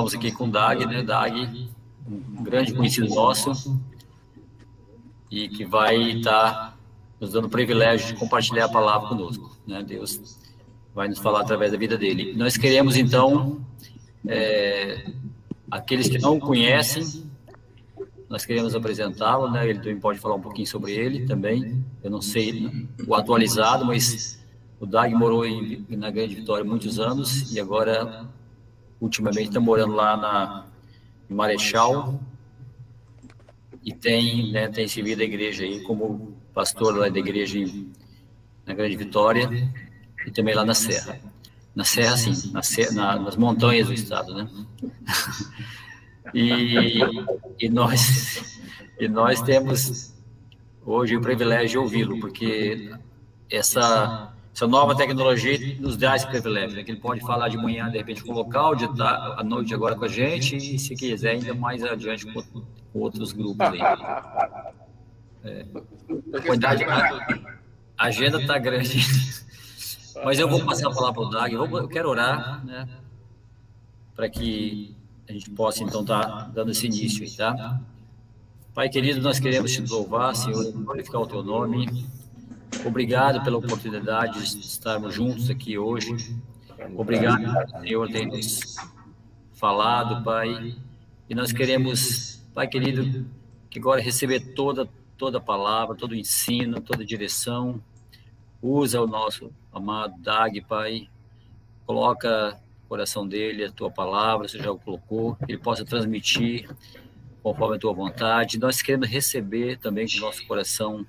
estamos aqui com o Dag, né? Dag, um grande conhecido nosso, e que vai estar nos dando o privilégio de compartilhar a palavra conosco, né? Deus vai nos falar através da vida dele. Nós queremos, então, aqueles que não o conhecem, nós queremos apresentá-lo, né? Ele também pode falar um pouquinho sobre ele também. Eu não sei o atualizado, mas o Dag morou na Grande Vitória muitos anos e agora, ultimamente, está morando lá em Marechal e tem servido a igreja aí como pastor lá da igreja na Grande Vitória e também lá na Serra. Na Serra, sim, nas montanhas do estado, né? E nós temos hoje o privilégio de ouvi-lo, porque essa nova tecnologia nos dá esse privilégio, né? Que ele pode falar de manhã, de repente, com o local, de à noite agora com a gente, e se quiser, ainda mais adiante com outros grupos aí. A agenda está grande, mas eu vou passar a palavra para o Dag, eu quero orar, né? Para que a gente possa, então, estar dando esse início aí, tá? Pai querido, nós queremos te louvar, Senhor, glorificar o teu nome. Obrigado pela oportunidade de estarmos juntos aqui hoje. Obrigado, Senhor, tem nos falado, Pai. E nós queremos, Pai querido, que agora receber toda a palavra, todo o ensino, toda a direção. Usa o nosso amado Dag, Pai. Coloca no coração dele a tua palavra, você já o colocou, que ele possa transmitir conforme a tua vontade. Nós queremos receber também com o nosso coração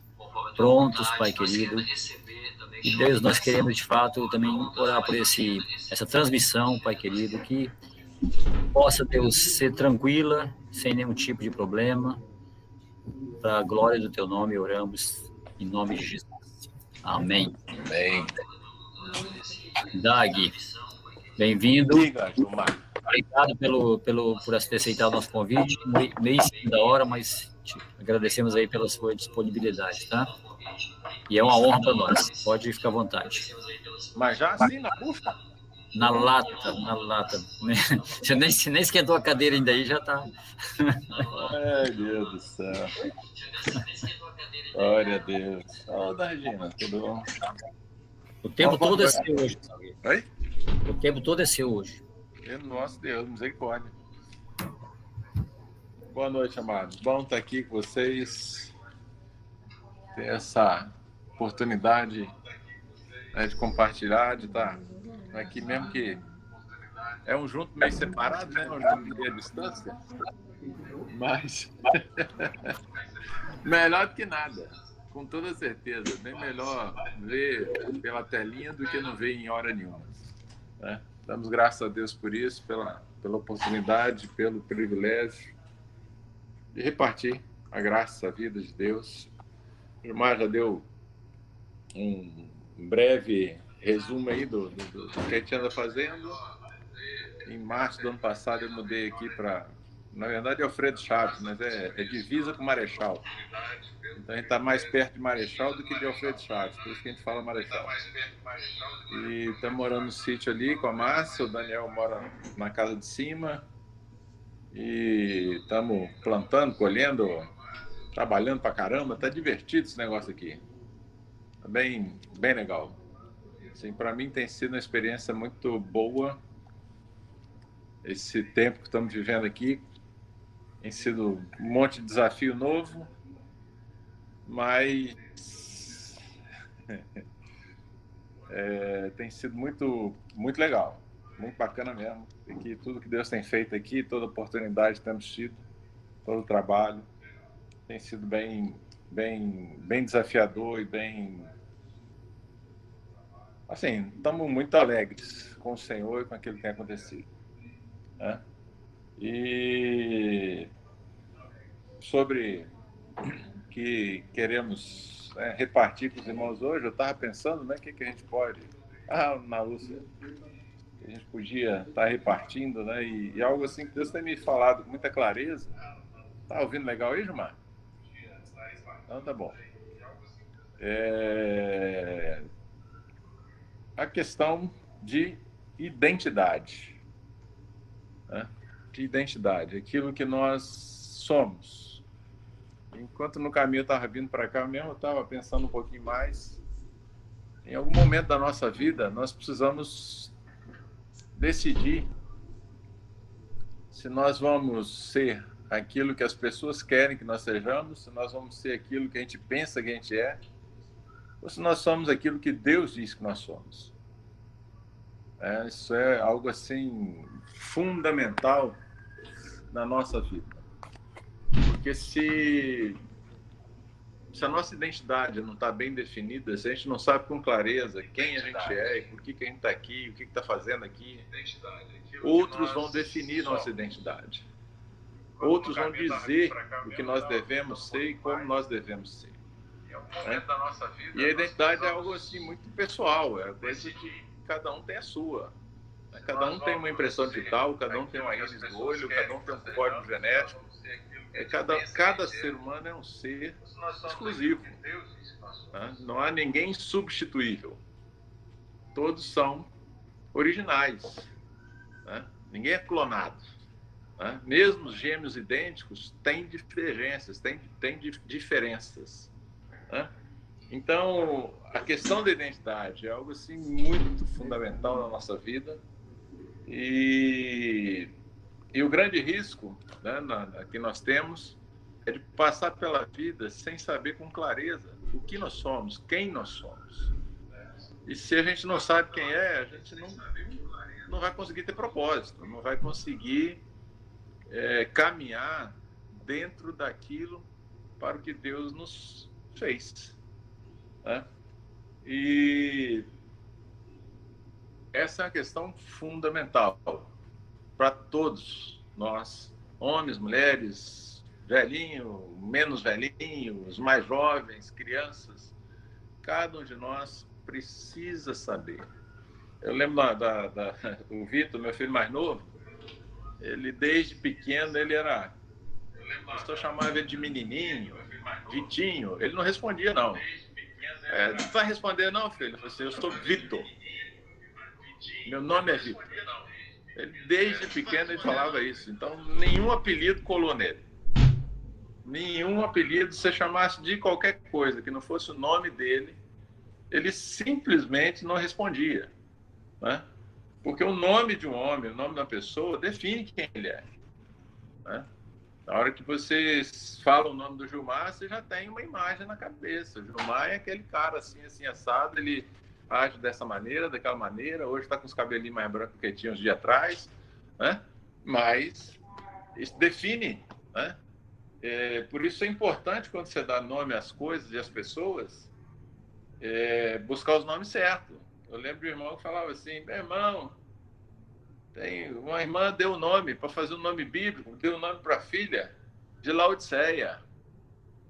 prontos, Pai querido. E Deus, nós queremos de fato também orar por essa transmissão, Pai querido, que possa, Deus, ser tranquila, sem nenhum tipo de problema. Para a glória do teu nome, oramos em nome de Jesus. Amém. Amém. Dag, bem-vindo. Diga, Gilmar. Obrigado por aceitar o nosso convite. Meio em cima da hora, mas agradecemos aí pela sua disponibilidade, tá? E é uma honra para nós. Pode ficar à vontade. Mas já assim, na bucha? Na lata. Você nem esquentou a cadeira ainda aí, já está. Ai, Deus do céu. Glória a Deus. Olá, Regina, tudo bom? O tempo todo é seu hoje. Oi? O tempo todo é seu hoje. Nosso Deus, misericórdia. Boa noite, amados. Bom estar aqui com vocês. Ter essa oportunidade, né, de compartilhar, de estar aqui mesmo, que é um junto meio separado, né? Meio à distância. Mas melhor do que nada, com toda certeza. Bem melhor ver pela telinha do que não ver em hora nenhuma, né? Damos graças a Deus por isso, pela oportunidade, pelo privilégio de repartir a graça, a vida de Deus. O Gilmar já deu um breve resumo aí do que a gente anda fazendo. Em março do ano passado eu mudei aqui para, na verdade, é Alfredo Chaves, mas é divisa com Marechal. Então a gente está mais perto de Marechal do que de Alfredo Chaves, por isso que a gente fala Marechal. E estamos morando no sítio ali com a Márcia, o Daniel mora na casa de cima. E estamos plantando, colhendo, trabalhando pra caramba. Tá divertido esse negócio aqui. Tá bem legal. Assim, para mim tem sido uma experiência muito boa. Esse tempo que estamos vivendo aqui tem sido um monte de desafio novo, mas tem sido muito legal, muito bacana mesmo. Aqui, tudo que Deus tem feito aqui, toda oportunidade que temos tido, todo o trabalho, tem sido bem desafiador e bem... Assim, estamos muito alegres com o Senhor e com aquilo que tem acontecido, né? E sobre que queremos, né, repartir com os irmãos hoje, eu estava pensando, né, o que a gente pode... na Lúcia, a gente podia estar repartindo, né, e algo assim que Deus tem me falado com muita clareza. Tá ouvindo legal aí, Gilmar? Então tá bom. A questão de identidade, né? de identidade, aquilo que nós somos. Enquanto no caminho eu estava vindo para cá mesmo, eu estava pensando um pouquinho mais. Em algum momento da nossa vida, nós precisamos decidir se nós vamos ser aquilo que as pessoas querem que nós sejamos, se nós vamos ser aquilo que a gente pensa que a gente é, ou se nós somos aquilo que Deus diz que nós somos. Isso é algo assim fundamental na nossa vida. Porque se a nossa identidade não está bem definida, se a gente não sabe com clareza quem a gente é, por que a gente está aqui, o que está fazendo aqui, outros vão definir nossa identidade. Outros vão dizer o que nós devemos ser e como nós devemos ser. E a identidade é algo assim muito pessoal, é coisa que cada um tem a sua. Cada um tem uma impressão digital, cada um tem uma íris do olho, cada um tem um código genético. Cada ser humano é um ser exclusivo. Não há ninguém substituível. Todos são originais. Ninguém é clonado. Mesmo os gêmeos idênticos têm divergências, têm diferenças. Então, a questão da identidade é algo assim muito fundamental na nossa vida. E o grande risco, que nós temos é de passar pela vida sem saber com clareza o que nós somos, quem nós somos. E se a gente não sabe quem é, a gente não vai conseguir ter propósito, não vai conseguir caminhar dentro daquilo para o que Deus nos fez. E essa é uma questão fundamental para todos nós, homens, mulheres, velhinho, menos velhinho, os mais jovens, crianças. Cada um de nós precisa saber. Eu lembro o Vitor, meu filho mais novo, ele desde pequeno, ele era... Eu chamava ele de menininho, Vitinho. Ele não respondia, não. Não vai responder, não, filho? Eu falei assim, eu sou Vitor. Meu nome é Vitor. Ele, desde pequeno ele falava isso. Então, nenhum apelido colou nele. Nenhum apelido, se você chamasse de qualquer coisa que não fosse o nome dele, ele simplesmente não respondia. Porque o nome de um homem, o nome da pessoa, define quem ele é. Na hora que você fala o nome do Gilmar, você já tem uma imagem na cabeça. O Gilmar é aquele cara assim, assim, assado, ele age dessa maneira, daquela maneira. Hoje está com os cabelinhos mais brancos que tinha uns dias atrás. Mas isso define. Por isso é importante, quando você dá nome às coisas e às pessoas, buscar os nomes certos. Eu lembro de um irmão que falava assim, meu irmão, uma irmã deu o nome, para fazer o nome bíblico, deu o nome para a filha de Laodiceia.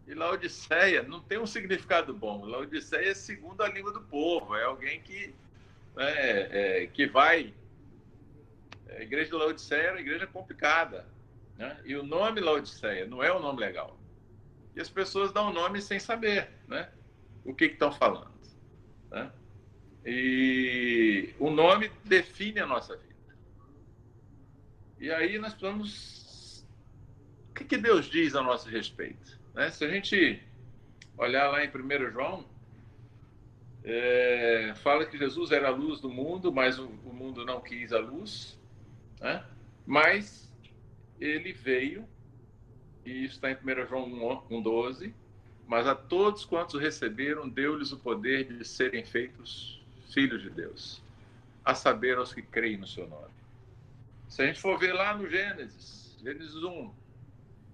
E Laodiceia não tem um significado bom. Laodiceia é segundo a língua do povo, é alguém que vai... A igreja de Laodiceia era uma igreja complicada. E o nome Laodiceia não é um nome legal. E as pessoas dão o nome sem saber o que estão falando. E o nome define a nossa vida. E aí nós precisamos... O que Deus diz a nosso respeito? Se a gente olhar lá em 1 João, fala que Jesus era a luz do mundo, mas o mundo não quis a luz. Mas ele veio, e isso está em 1 João 1,12, mas a todos quantos o receberam, deu-lhes o poder de serem feitos filhos de Deus, a saber, aos que creem no seu nome. Se a gente for ver lá no Gênesis 1,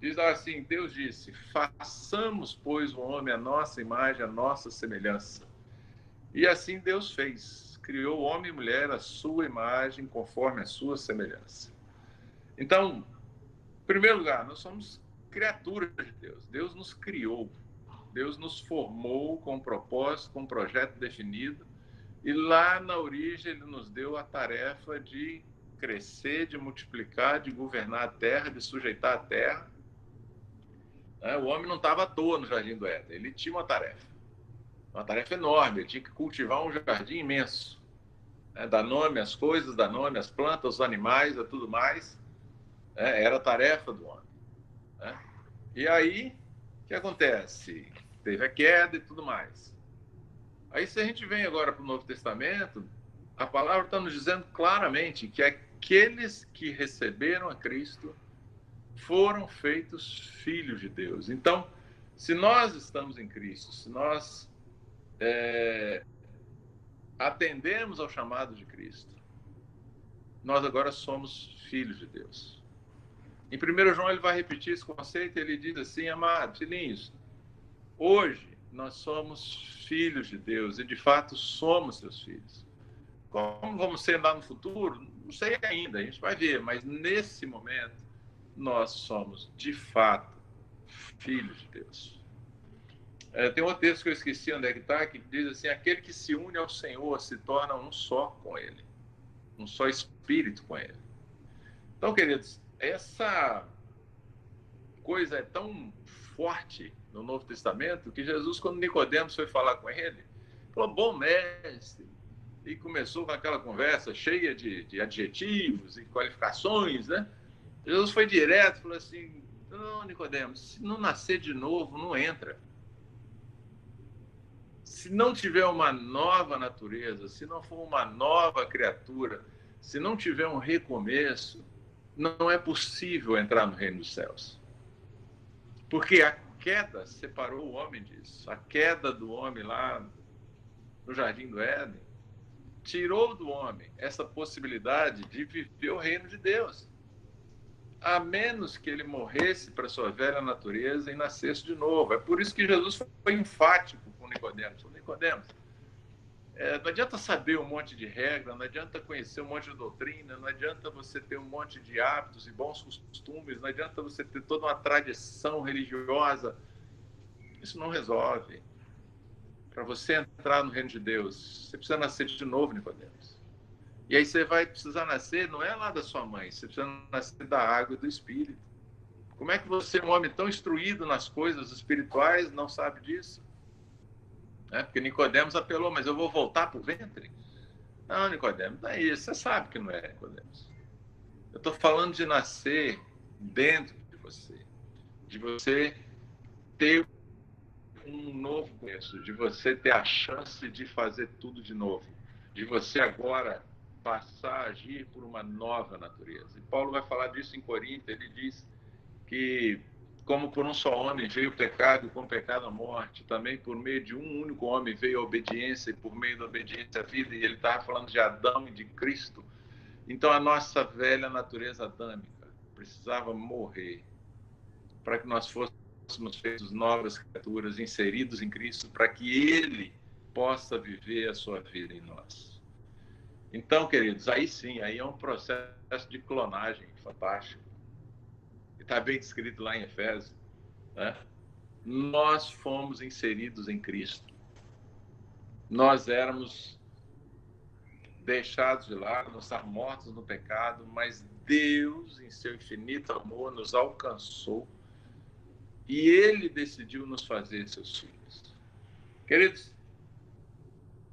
diz assim, Deus disse, façamos, pois, o homem à nossa imagem, à nossa semelhança. E assim Deus fez, criou homem e mulher à sua imagem, conforme a sua semelhança. Então, em primeiro lugar, nós somos criaturas de Deus. Deus nos criou, Deus nos formou com um propósito, com um projeto definido, e lá na origem ele nos deu a tarefa de crescer, de multiplicar, de governar a terra, de sujeitar a terra. O homem não estava à toa no Jardim do Éden, ele tinha uma tarefa enorme, ele tinha que cultivar um jardim imenso, dar nome às coisas, dar nome às plantas, aos animais, a tudo mais. Era a tarefa do homem. Né? E aí, o que acontece? Teve a queda e tudo mais. Aí, se a gente vem agora para o Novo Testamento, a palavra está nos dizendo claramente que aqueles que receberam a Cristo foram feitos filhos de Deus. Então, se nós estamos em Cristo, se nós atendemos ao chamado de Cristo, nós agora somos filhos de Deus. Em 1 João ele vai repetir esse conceito, ele diz assim: amados, filhinhos, hoje nós somos filhos de Deus e de fato somos seus filhos. Como vamos ser lá no futuro? Não sei ainda, a gente vai ver, mas nesse momento nós somos de fato filhos de Deus. Tem outro texto que eu esqueci onde é que está, que diz assim: aquele que se une ao Senhor se torna um só com Ele, um só espírito com Ele. Então, queridos, essa coisa é tão forte no Novo Testamento que Jesus, quando Nicodemos foi falar com ele, falou: bom mestre, e começou com aquela conversa cheia de adjetivos e qualificações, né? Jesus foi direto, falou assim: não, Nicodemos, se não nascer de novo, não entra. Se não tiver uma nova natureza, se não for uma nova criatura, se não tiver um recomeço, não é possível entrar no reino dos céus. Porque a queda separou o homem disso. A queda do homem lá no Jardim do Éden tirou do homem essa possibilidade de viver o reino de Deus. A menos que ele morresse para a sua velha natureza e nascesse de novo. É por isso que Jesus foi enfático com Nicodemos. Nicodemos, não adianta saber um monte de regra, não adianta conhecer um monte de doutrina, não adianta você ter um monte de hábitos e bons costumes, não adianta você ter toda uma tradição religiosa. Isso não resolve. Para você entrar no reino de Deus, você precisa nascer de novo, Nicodemos. E aí você vai precisar nascer, não é lá da sua mãe, você precisa nascer da água e do Espírito. Como é que você, um homem tão instruído nas coisas espirituais, não sabe disso? Porque Nicodemos apelou: mas eu vou voltar para o ventre? Não, Nicodemos, não é isso. Você sabe que não é, Nicodemos. Eu estou falando de nascer dentro de você ter um novo começo, de você ter a chance de fazer tudo de novo, de você agora passar a agir por uma nova natureza. E Paulo vai falar disso em Corinto. Ele diz que, como por um só homem veio o pecado, e com o pecado a morte, também por meio de um único homem veio a obediência, e por meio da obediência a vida. E ele estava falando de Adão e de Cristo. Então a nossa velha natureza adâmica precisava morrer para que nós fôssemos feitos novas criaturas, inseridos em Cristo, para que Ele possa viver a sua vida em nós. Então, queridos, aí sim, aí é um processo de clonagem fantástico. Está bem descrito lá em Efésios, né? Nós fomos inseridos em Cristo. Nós éramos deixados de lado, nós estávamos mortos no pecado, mas Deus, em seu infinito amor, nos alcançou e Ele decidiu nos fazer seus filhos. Queridos,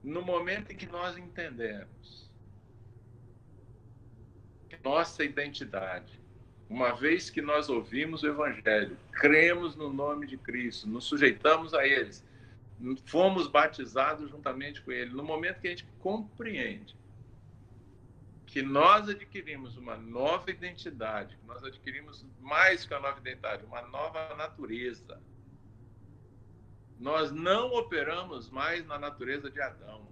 no momento em que nós entendemos nossa identidade, uma vez que nós ouvimos o Evangelho, cremos no nome de Cristo, nos sujeitamos a eles, fomos batizados juntamente com Ele, no momento que a gente compreende que nós adquirimos uma nova identidade, que nós adquirimos mais que uma nova identidade, uma nova natureza. Nós não operamos mais na natureza de Adão.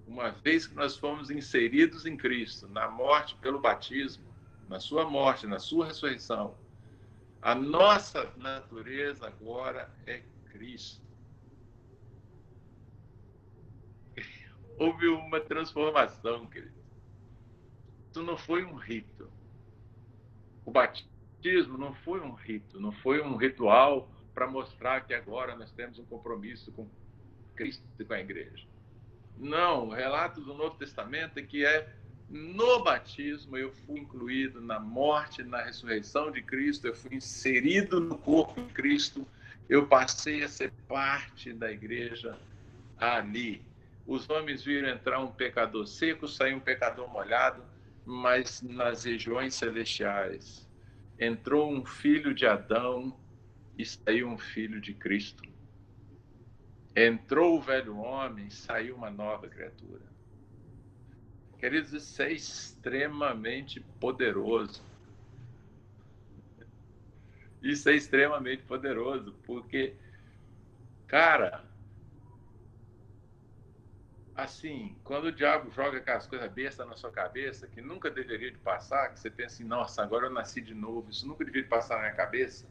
Uma vez que nós fomos inseridos em Cristo, na morte pelo batismo, na sua morte, na sua ressurreição, a nossa natureza agora é Cristo. Houve uma transformação, querido. Isso não foi um rito. O batismo não foi um rito, não foi um ritual para mostrar que agora nós temos um compromisso com Cristo e com a igreja. Não, o relato do Novo Testamento é que no batismo eu fui incluído na morte, na ressurreição de Cristo, eu fui inserido no corpo de Cristo, eu passei a ser parte da igreja ali. Os homens viram entrar um pecador seco, sair um pecador molhado, mas nas regiões celestiais entrou um filho de Adão e saiu um filho de Cristo. Entrou o velho homem, saiu uma nova criatura. Queridos, isso é extremamente poderoso. Isso é extremamente poderoso, porque, cara, assim, quando o diabo joga aquelas coisas bestas na sua cabeça, que nunca deveria de passar, que você pensa assim, nossa, agora eu nasci de novo, isso nunca deveria de passar na minha cabeça.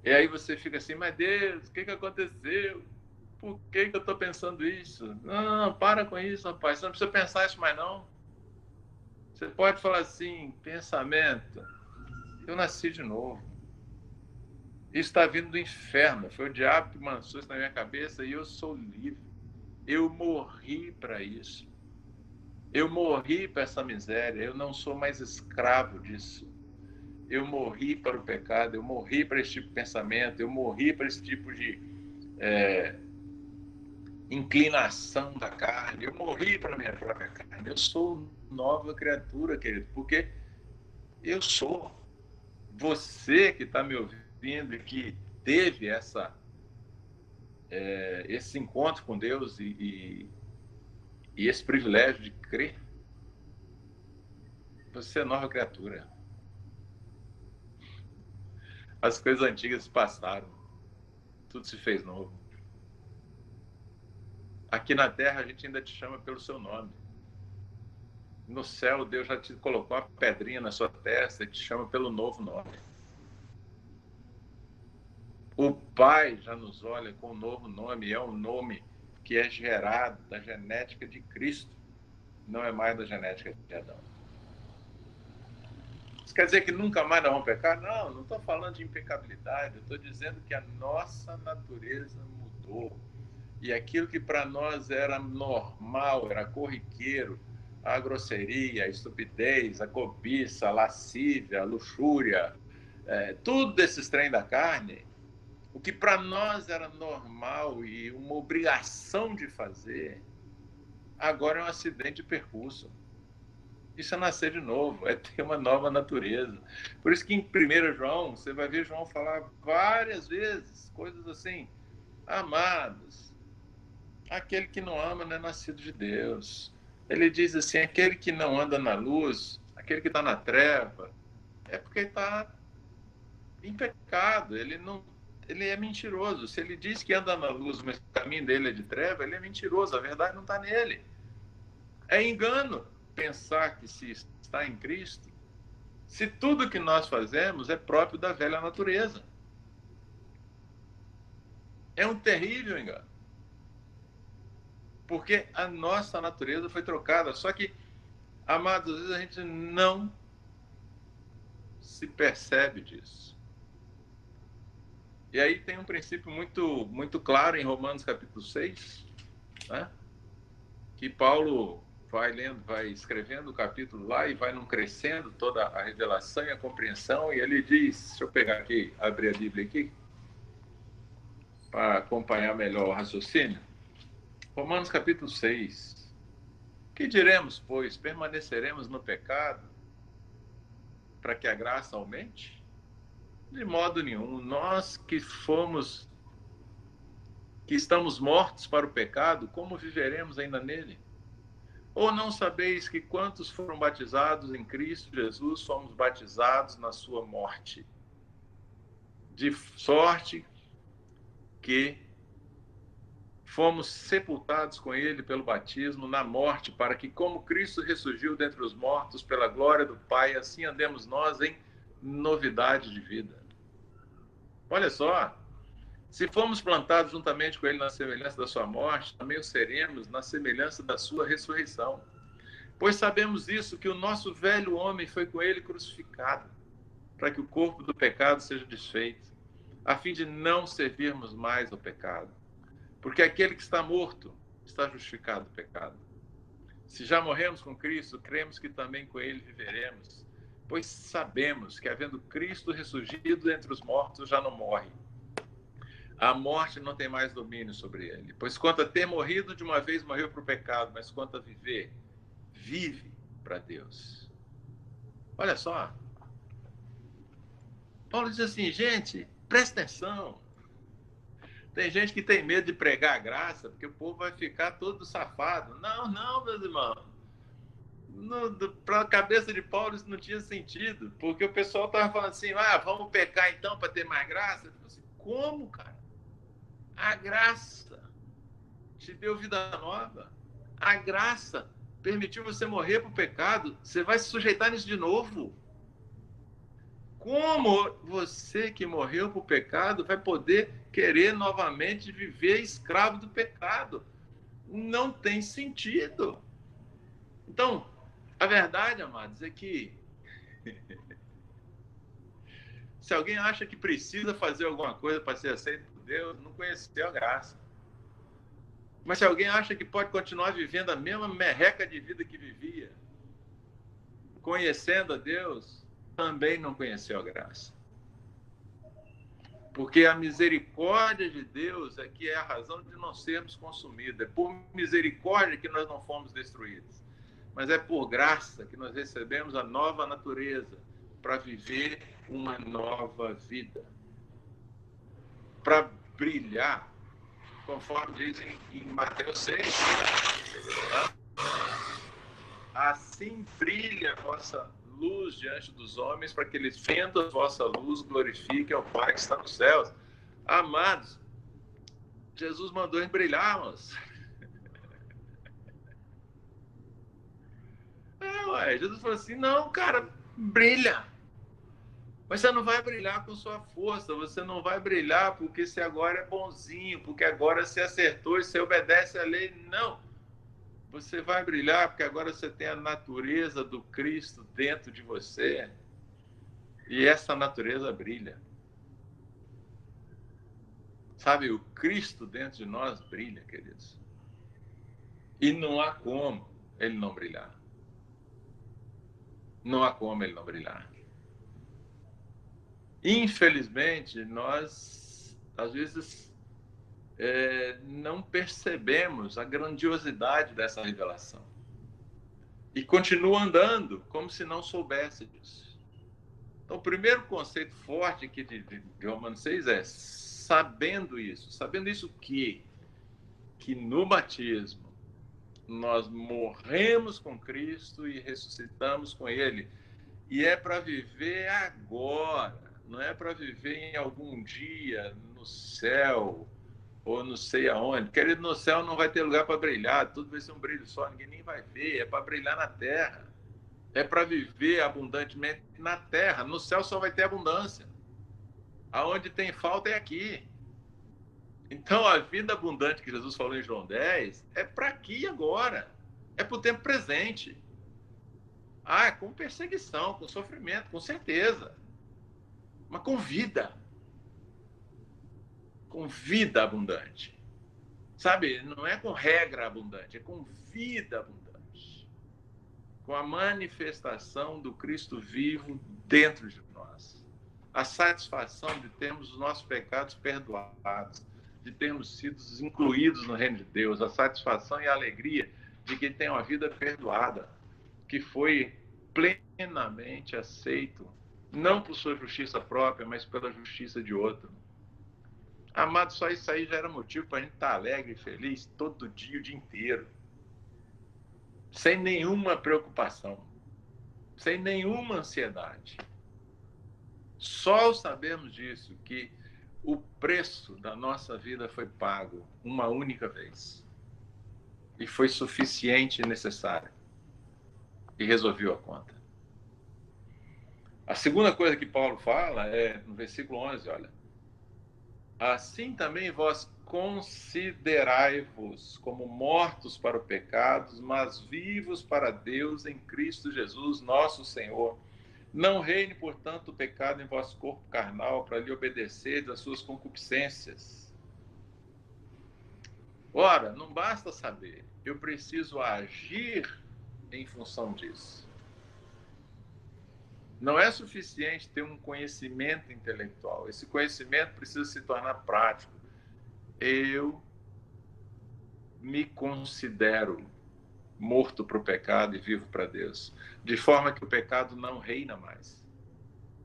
E aí você fica assim, mas Deus, o que aconteceu? Por que eu estou pensando isso? Não, para com isso, rapaz, você não precisa pensar isso mais não. Você pode falar assim, pensamento, eu nasci de novo. Isso está vindo do inferno, foi o diabo que lançou isso na minha cabeça e eu sou livre. Eu morri para isso. Eu morri para essa miséria, eu não sou mais escravo disso. Eu morri para o pecado, eu morri para esse tipo de pensamento, eu morri para esse tipo de inclinação da carne, eu morri para a minha própria carne. Eu sou nova criatura, querido, porque eu sou. Você que está me ouvindo e que teve esse encontro com Deus e esse privilégio de crer, você é nova criatura. As coisas antigas passaram, tudo se fez novo. Aqui na terra a gente ainda te chama pelo seu nome. No céu Deus já te colocou uma pedrinha na sua testa e te chama pelo novo nome. O Pai já nos olha com um novo nome, é um nome que é gerado da genética de Cristo, não é mais da genética de Adão. Isso quer dizer que nunca mais nós vamos pecar? Não estou falando de impecabilidade, eu estou dizendo que a nossa natureza mudou. E aquilo que para nós era normal, era corriqueiro, a grosseria, a estupidez, a cobiça, a lascívia, a luxúria, tudo desses trem da carne, o que para nós era normal e uma obrigação de fazer, agora é um acidente de percurso. Isso é nascer de novo, é ter uma nova natureza. Por isso que em 1 João, você vai ver João falar várias vezes, coisas assim, amados, aquele que não ama não é nascido de Deus. Ele diz assim, aquele que não anda na luz, aquele que está na treva, é porque está em pecado, ele é mentiroso. Se ele diz que anda na luz, mas o caminho dele é de treva, ele é mentiroso, a verdade não está nele. É engano pensar que se está em Cristo, se tudo que nós fazemos é próprio da velha natureza. É um terrível engano. Porque a nossa natureza foi trocada. Só que, amados, às vezes a gente não se percebe disso. E aí tem um princípio muito, muito claro em Romanos capítulo 6, né? Que Paulo vai lendo, vai escrevendo o capítulo lá e vai não crescendo toda a revelação e a compreensão. E ele diz, deixa eu pegar aqui, abrir a Bíblia aqui, para acompanhar melhor o raciocínio. Romanos capítulo 6. Que diremos, pois? Permaneceremos no pecado para que a graça aumente? De modo nenhum. Nós que estamos mortos para o pecado, como viveremos ainda nele? Ou não sabeis que quantos foram batizados em Cristo Jesus, fomos batizados na sua morte? De sorte que fomos sepultados com ele pelo batismo na morte, para que, como Cristo ressurgiu dentre os mortos pela glória do Pai, assim andemos nós em novidade de vida. Olha só, se fomos plantados juntamente com ele na semelhança da sua morte, também o seremos na semelhança da sua ressurreição. Pois sabemos isso, que o nosso velho homem foi com ele crucificado, para que o corpo do pecado seja desfeito, a fim de não servirmos mais ao pecado. Porque aquele que está morto está justificado do pecado. Se já morremos com Cristo, cremos que também com ele viveremos, pois sabemos que, havendo Cristo ressurgido entre os mortos, já não morre. A morte não tem mais domínio sobre ele. Pois quanto a ter morrido, de uma vez morreu para o pecado, mas quanto a viver, vive para Deus. Olha só. Paulo diz assim, gente, presta atenção. Tem gente que tem medo de pregar a graça, porque o povo vai ficar todo safado. Não, não, meus irmãos. Para a cabeça de Paulo isso não tinha sentido, porque o pessoal estava falando assim, vamos pecar então para ter mais graça? Eu falei assim, como, cara? A graça te deu vida nova. A graça permitiu você morrer para o pecado. Você vai se sujeitar nisso de novo. Como você que morreu para o pecado vai poder querer novamente viver escravo do pecado? Não tem sentido. Então, a verdade, amados, é que se alguém acha que precisa fazer alguma coisa para ser aceito por Deus, não conheceu a graça. Mas se alguém acha que pode continuar vivendo a mesma merreca de vida que vivia, conhecendo a Deus, também não conheceu a graça. Porque a misericórdia de Deus é que é a razão de não sermos consumidos. É por misericórdia que nós não fomos destruídos. Mas é por graça que nós recebemos a nova natureza para viver uma nova vida. Para brilhar, conforme dizem em Mateus 6. Assim brilha a vossa luz diante dos homens, para que eles vendo a vossa luz glorifiquem ao Pai que está nos céus. Amados, Jesus mandou em brilharmos. Jesus falou assim, não, cara, brilha. Mas você não vai brilhar com sua força, você não vai brilhar porque você agora é bonzinho, porque agora você acertou e você obedece à lei. Não. Você vai brilhar porque agora você tem a natureza do Cristo dentro de você. E essa natureza brilha. Sabe, o Cristo dentro de nós brilha, queridos. E não há como ele não brilhar. Não há como ele não brilhar. Infelizmente, nós, às vezes, não percebemos a grandiosidade dessa revelação. E continua andando como se não soubesse disso. Então, o primeiro conceito forte aqui de Romanos 6 é sabendo isso que no batismo nós morremos com Cristo e ressuscitamos com Ele. E é para viver agora, não é para viver em algum dia no céu ou não sei aonde. Querido, no céu não vai ter lugar para brilhar, tudo vai ser um brilho só, ninguém nem vai ver, é para brilhar na terra. É para viver abundantemente na terra. No céu só vai ter abundância. Aonde tem falta é aqui. Então, a vida abundante que Jesus falou em João 10 é para aqui e agora. É para o tempo presente. Com perseguição, com sofrimento, com certeza. Mas com vida. Com vida abundante. Sabe, não é com regra abundante, é com vida abundante. Com a manifestação do Cristo vivo dentro de nós. A satisfação de termos os nossos pecados perdoados, de termos sido incluídos no reino de Deus, a satisfação e a alegria de que tem uma vida perdoada, que foi plenamente aceito, não por sua justiça própria, mas pela justiça de outro. Amado, só isso aí já era motivo para a gente estar alegre e feliz todo dia, o dia inteiro. Sem nenhuma preocupação, sem nenhuma ansiedade. Só sabemos disso, que o preço da nossa vida foi pago uma única vez. E foi suficiente e necessário. E resolveu a conta. A segunda coisa que Paulo fala é no versículo 11, olha. Assim também vós considerai-vos como mortos para o pecado, mas vivos para Deus em Cristo Jesus, nosso Senhor. Não reine, portanto, o pecado em vosso corpo carnal, para lhe obedecer das suas concupiscências. Ora, não basta saber, eu preciso agir em função disso. Não é suficiente ter um conhecimento intelectual. Esse conhecimento precisa se tornar prático. Eu me considero morto para o pecado e vivo para Deus. De forma que o pecado não reina mais.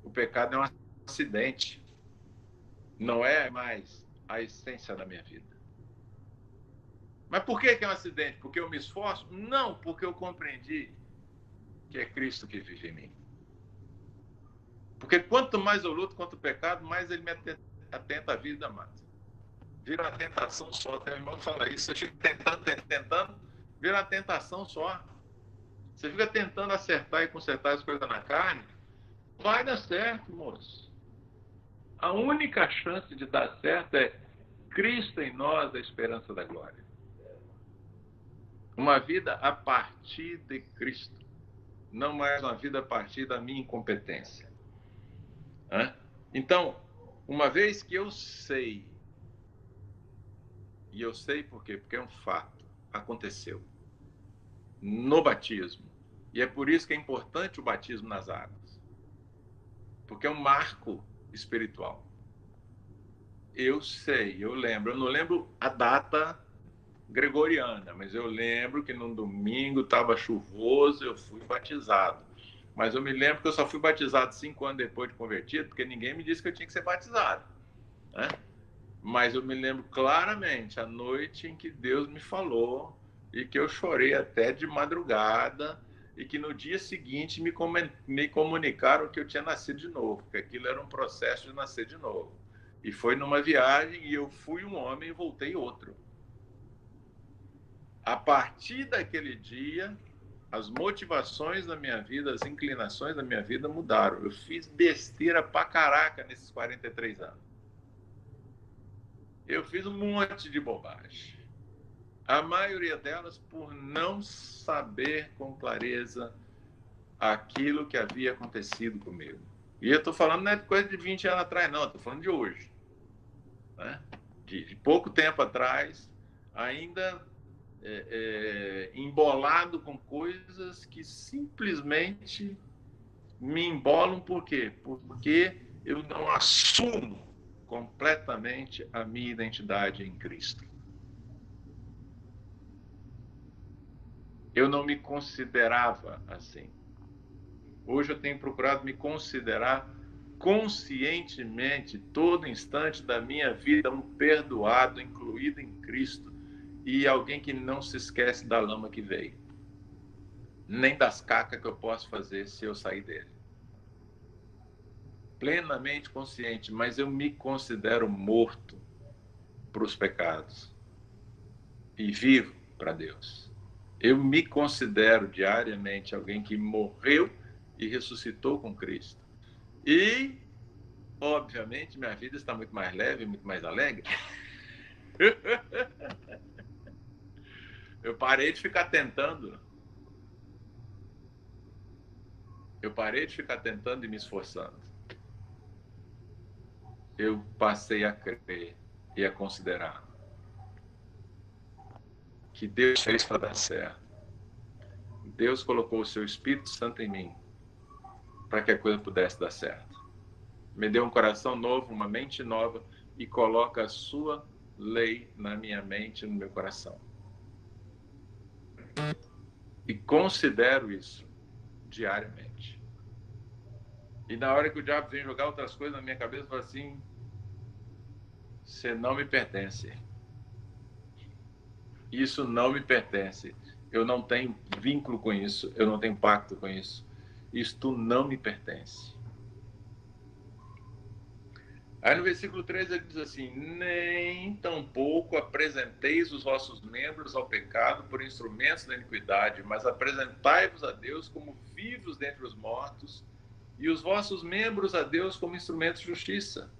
O pecado é uma acidente. Não é mais a essência da minha vida. Mas por que é um acidente? Porque eu me esforço? Não, porque eu compreendi que é Cristo que vive em mim. Porque quanto mais eu luto contra o pecado, mais ele me atenta à vida, amado. Vira uma tentação só. Até o irmão fala isso. Eu fico tentando, vira uma tentação só. Você fica tentando acertar e consertar as coisas na carne, vai dar certo, moço. A única chance de dar certo é Cristo em nós, a esperança da glória. Uma vida a partir de Cristo. Não mais uma vida a partir da minha incompetência. Então, uma vez que eu sei, e eu sei por quê? Porque é um fato, aconteceu no batismo. E é por isso que é importante o batismo nas águas. Porque é um marco espiritual. Eu sei, eu lembro. Eu não lembro a data gregoriana, mas eu lembro que num domingo estava chuvoso, eu fui batizado. Mas eu me lembro que eu só fui batizado 5 anos depois de convertido, porque ninguém me disse que eu tinha que ser batizado. Né? Mas eu me lembro claramente a noite em que Deus me falou e que eu chorei até de madrugada e que no dia seguinte me comunicaram que eu tinha nascido de novo, que aquilo era um processo de nascer de novo. E foi numa viagem e eu fui um homem e voltei outro. A partir daquele dia, as motivações da minha vida, as inclinações da minha vida mudaram. Eu fiz besteira pra caraca nesses 43 anos. Eu fiz um monte de bobagem. A maioria delas por não saber com clareza aquilo que havia acontecido comigo. E eu estou falando não é de coisa de 20 anos atrás, não. Estou falando de hoje. Né? De pouco tempo atrás, ainda embolado com coisas que simplesmente me embolam. Por quê? Porque eu não assumo completamente a minha identidade em Cristo. Eu não me considerava assim. Hoje eu tenho procurado me considerar conscientemente, todo instante da minha vida, um perdoado, incluído em Cristo, e alguém que não se esquece da lama que veio, nem das cacas que eu posso fazer se eu sair dele. Plenamente consciente, mas eu me considero morto para os pecados e vivo para Deus. Eu me considero diariamente alguém que morreu e ressuscitou com Cristo. E, obviamente, minha vida está muito mais leve, muito mais alegre. Eu parei de ficar tentando. Eu parei de ficar tentando e me esforçando. Eu passei a crer e a considerar que Deus fez para dar certo. Deus colocou o seu Espírito Santo em mim para que a coisa pudesse dar certo. Me deu um coração novo, uma mente nova e coloca a sua lei na minha mente e no meu coração. E considero isso diariamente. E na hora que o diabo vem jogar outras coisas na minha cabeça, eu falo assim: você não me pertence. Isso não me pertence. Eu não tenho vínculo com isso. Eu não tenho pacto com isso. Isto não me pertence. Aí no versículo 13 ele diz assim: nem tampouco apresenteis os vossos membros ao pecado por instrumentos da iniquidade, mas apresentai-vos a Deus como vivos dentre os mortos, e os vossos membros a Deus como instrumentos de justiça.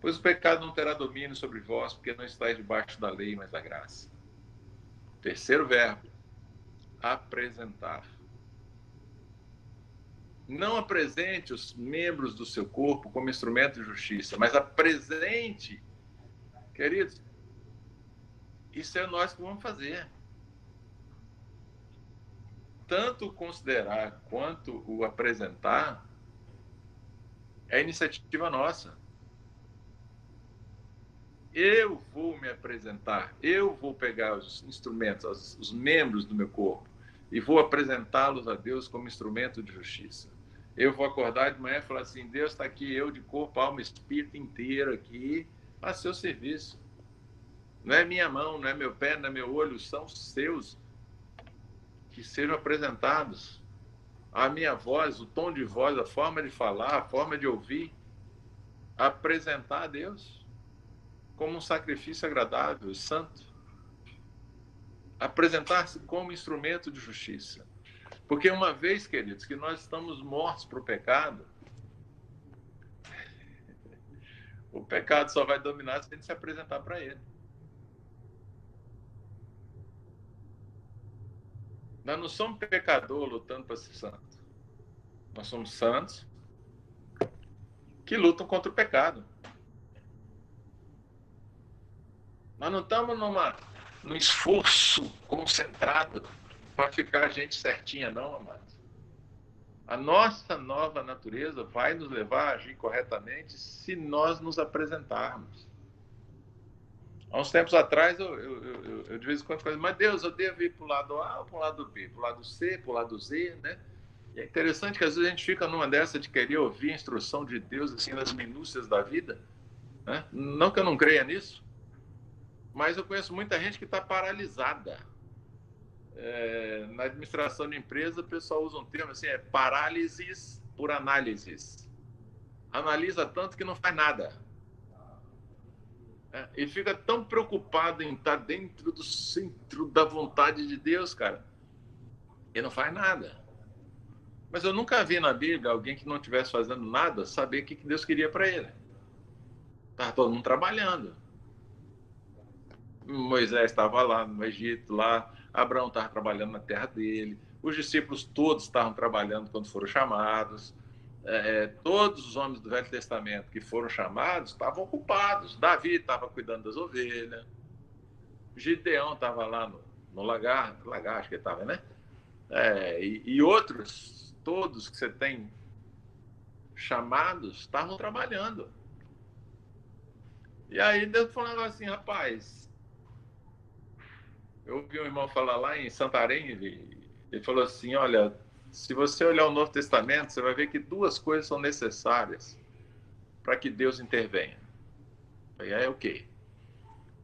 Pois o pecado não terá domínio sobre vós, porque não estáis debaixo da lei, mas da graça. Terceiro verbo: apresentar. Não apresente os membros do seu corpo como instrumento de justiça, mas apresente, queridos, isso é nós que vamos fazer. Tanto o considerar quanto o apresentar é iniciativa nossa. Eu vou me apresentar, eu vou pegar os instrumentos, os membros do meu corpo, e vou apresentá-los a Deus como instrumento de justiça. Eu vou acordar de manhã e falar assim, Deus está aqui, eu de corpo, alma, espírito inteiro aqui, a seu serviço. Não é minha mão, não é meu pé, não é meu olho, são seus, que sejam apresentados. A minha voz, o tom de voz, a forma de falar, a forma de ouvir, apresentar a Deus como um sacrifício agradável, santo. Apresentar-se como instrumento de justiça. Porque uma vez, queridos, que nós estamos mortos para o pecado só vai dominar se a gente se apresentar para ele. Nós não somos pecador lutando para ser santo. Nós somos santos que lutam contra o pecado. Nós não estamos num esforço concentrado para ficar a gente certinha, não, amados. A nossa nova natureza vai nos levar a agir corretamente se nós nos apresentarmos. Há uns tempos atrás, eu de vez em quando falei, mas Deus, eu devo ir para o lado A ou para o lado B? Para o lado C, para o lado Z, né? E é interessante que às vezes a gente fica numa dessa de querer ouvir a instrução de Deus assim nas minúcias da vida, né? Não que eu não creia nisso, mas eu conheço muita gente que está paralisada. Na administração de empresa, o pessoal usa um termo assim, parálises por análises. Analisa tanto que não faz nada. E fica tão preocupado em estar dentro do centro da vontade de Deus, cara, e não faz nada. Mas eu nunca vi na Bíblia alguém que não estivesse fazendo nada saber o que Deus queria para ele. Estava todo mundo trabalhando. Moisés estava lá no Egito, lá Abraão estava trabalhando na terra dele, os discípulos todos estavam trabalhando quando foram chamados, todos os homens do Velho Testamento que foram chamados estavam ocupados. Davi estava cuidando das ovelhas, Gideão estava lá no lagar, acho que ele estava, né? E outros, todos que você tem chamados, estavam trabalhando. E aí Deus falou assim, rapaz, eu ouvi um irmão falar lá em Santarém, ele falou assim, olha, se você olhar o Novo Testamento, você vai ver que duas coisas são necessárias para que Deus intervenha. E aí é o quê?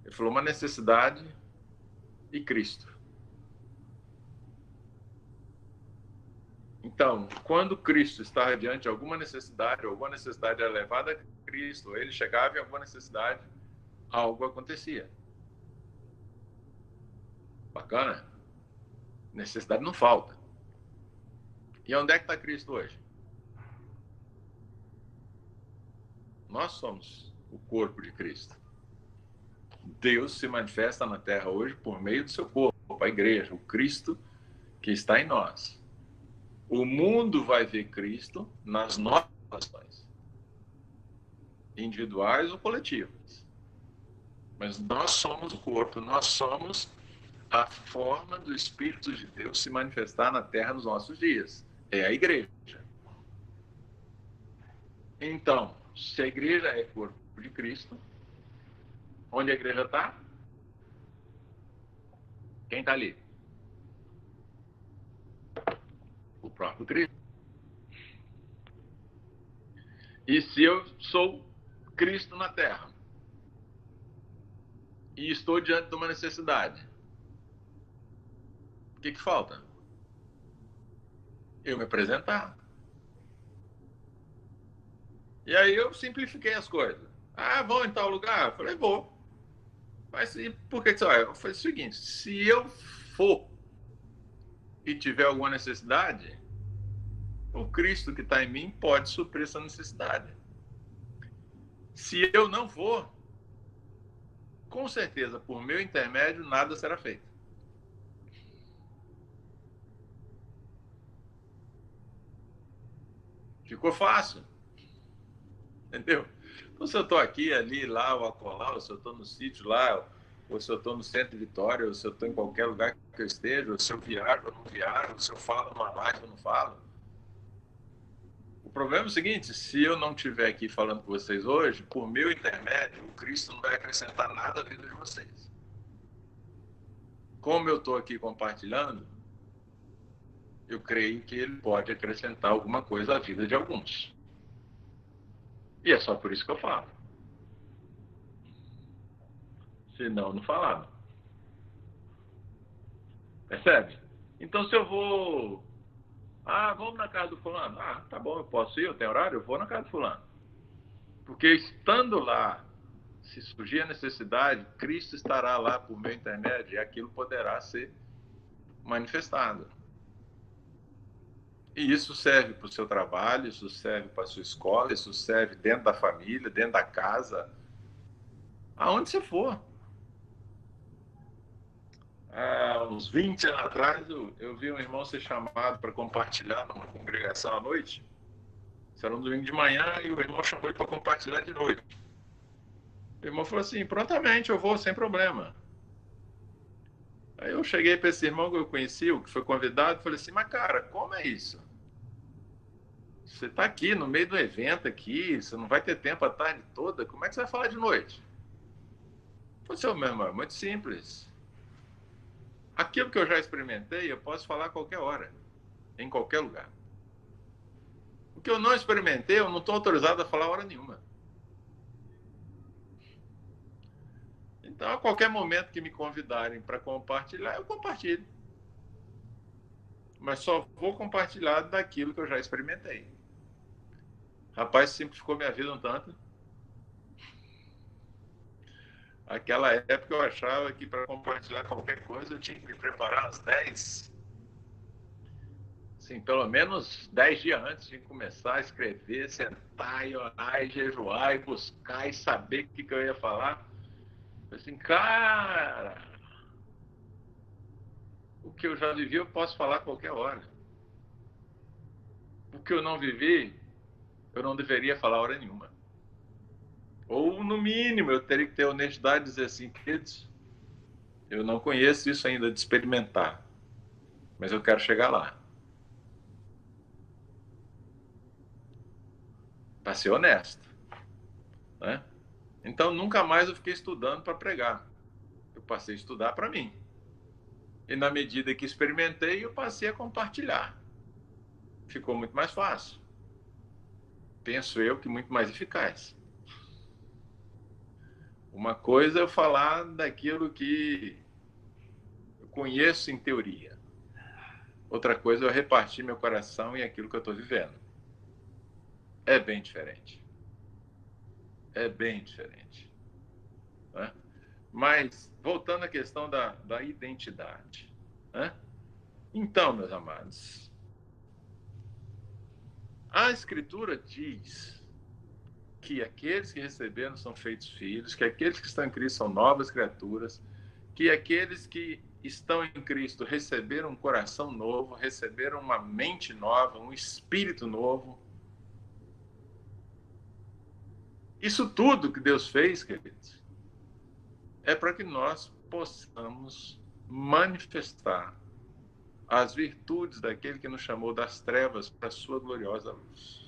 Ele falou, uma necessidade e Cristo. Então, quando Cristo estava diante de alguma necessidade era levada a Cristo, ele chegava em alguma necessidade, algo acontecia. Bacana? Necessidade não falta. E onde é que está Cristo hoje? Nós somos o corpo de Cristo. Deus se manifesta na terra hoje por meio do seu corpo, a igreja, o Cristo que está em nós. O mundo vai ver Cristo nas nossas ações, individuais ou coletivas. Mas nós somos o corpo, nós somos a forma do Espírito de Deus se manifestar na terra nos nossos dias. É a igreja. Então, se a igreja é corpo de Cristo, onde a igreja está? Quem está ali? O próprio Cristo. E se eu sou Cristo na terra e estou diante de uma necessidade, o que falta? Eu me apresentar. E aí eu simplifiquei as coisas. Vão em tal lugar? Eu falei, vou. Mas e por que você vai? Eu falei o seguinte, se eu for e tiver alguma necessidade, o Cristo que está em mim pode suprir essa necessidade. Se eu não for, com certeza, por meu intermédio, nada será feito. Ficou fácil. Entendeu? Então, se eu estou aqui, ali, lá, ou acolá, ou se eu estou no sítio lá, ou se eu estou no centro de Vitória, ou se eu estou em qualquer lugar que eu esteja, ou se eu viajo ou não viajo, ou se eu falo numa live ou não falo. O problema é o seguinte, se eu não estiver aqui falando com vocês hoje, por meu intermédio, o Cristo não vai acrescentar nada à vida de vocês. Como eu estou aqui compartilhando, eu creio que ele pode acrescentar alguma coisa à vida de alguns. E é só por isso que eu falo. Senão, não falava. Percebe? Então, se eu vou... vamos na casa do fulano. Tá bom, eu posso ir, eu tenho horário, eu vou na casa do fulano. Porque estando lá, se surgir a necessidade, Cristo estará lá por meu intermédio e aquilo poderá ser manifestado. E isso serve para o seu trabalho, isso serve para a sua escola, isso serve dentro da família, dentro da casa, aonde você for. Há uns 20 anos atrás, eu vi um irmão ser chamado para compartilhar numa congregação à noite. Isso era um domingo de manhã e o irmão chamou ele para compartilhar de noite. O irmão falou assim, prontamente, eu vou, sem problema. Aí eu cheguei para esse irmão que eu conheci, o que foi convidado, e falei assim, mas cara, como é isso? Você está aqui no meio do evento aqui, você não vai ter tempo a tarde toda, como é que você vai falar de noite? Eu falei, meu irmão, é muito simples. Aquilo que eu já experimentei, eu posso falar a qualquer hora, em qualquer lugar. O que eu não experimentei, eu não estou autorizado a falar a hora nenhuma. Então, a qualquer momento que me convidarem para compartilhar, eu compartilho. Mas só vou compartilhar daquilo que eu já experimentei. Rapaz, simplificou minha vida um tanto. Aquela época eu achava que para compartilhar qualquer coisa eu tinha que me preparar uns 10, assim, pelo menos 10 dias antes de começar a escrever, sentar e orar e jejuar e buscar e saber o que eu ia falar. Assim, cara, o que eu já vivi eu posso falar a qualquer hora. O que eu não vivi, eu não deveria falar hora nenhuma. Ou, no mínimo, eu teria que ter honestidade de dizer assim, queridos, eu não conheço isso ainda de experimentar, mas eu quero chegar lá. Para ser honesto. Né? Então, nunca mais eu fiquei estudando para pregar. Eu passei a estudar para mim. E na medida que experimentei, eu passei a compartilhar. Ficou muito mais fácil. Penso eu que muito mais eficaz. Uma coisa é eu falar daquilo que eu conheço em teoria. Outra coisa é eu repartir meu coração e aquilo que eu estou vivendo. É bem diferente. É bem diferente. Né? Mas, voltando à questão da identidade. Né? Então, meus amados, a Escritura diz que aqueles que receberam são feitos filhos, que aqueles que estão em Cristo são novas criaturas, que aqueles que estão em Cristo receberam um coração novo, receberam uma mente nova, um espírito novo. Isso tudo que Deus fez, queridos, é para que nós possamos manifestar as virtudes daquele que nos chamou das trevas para a sua gloriosa luz.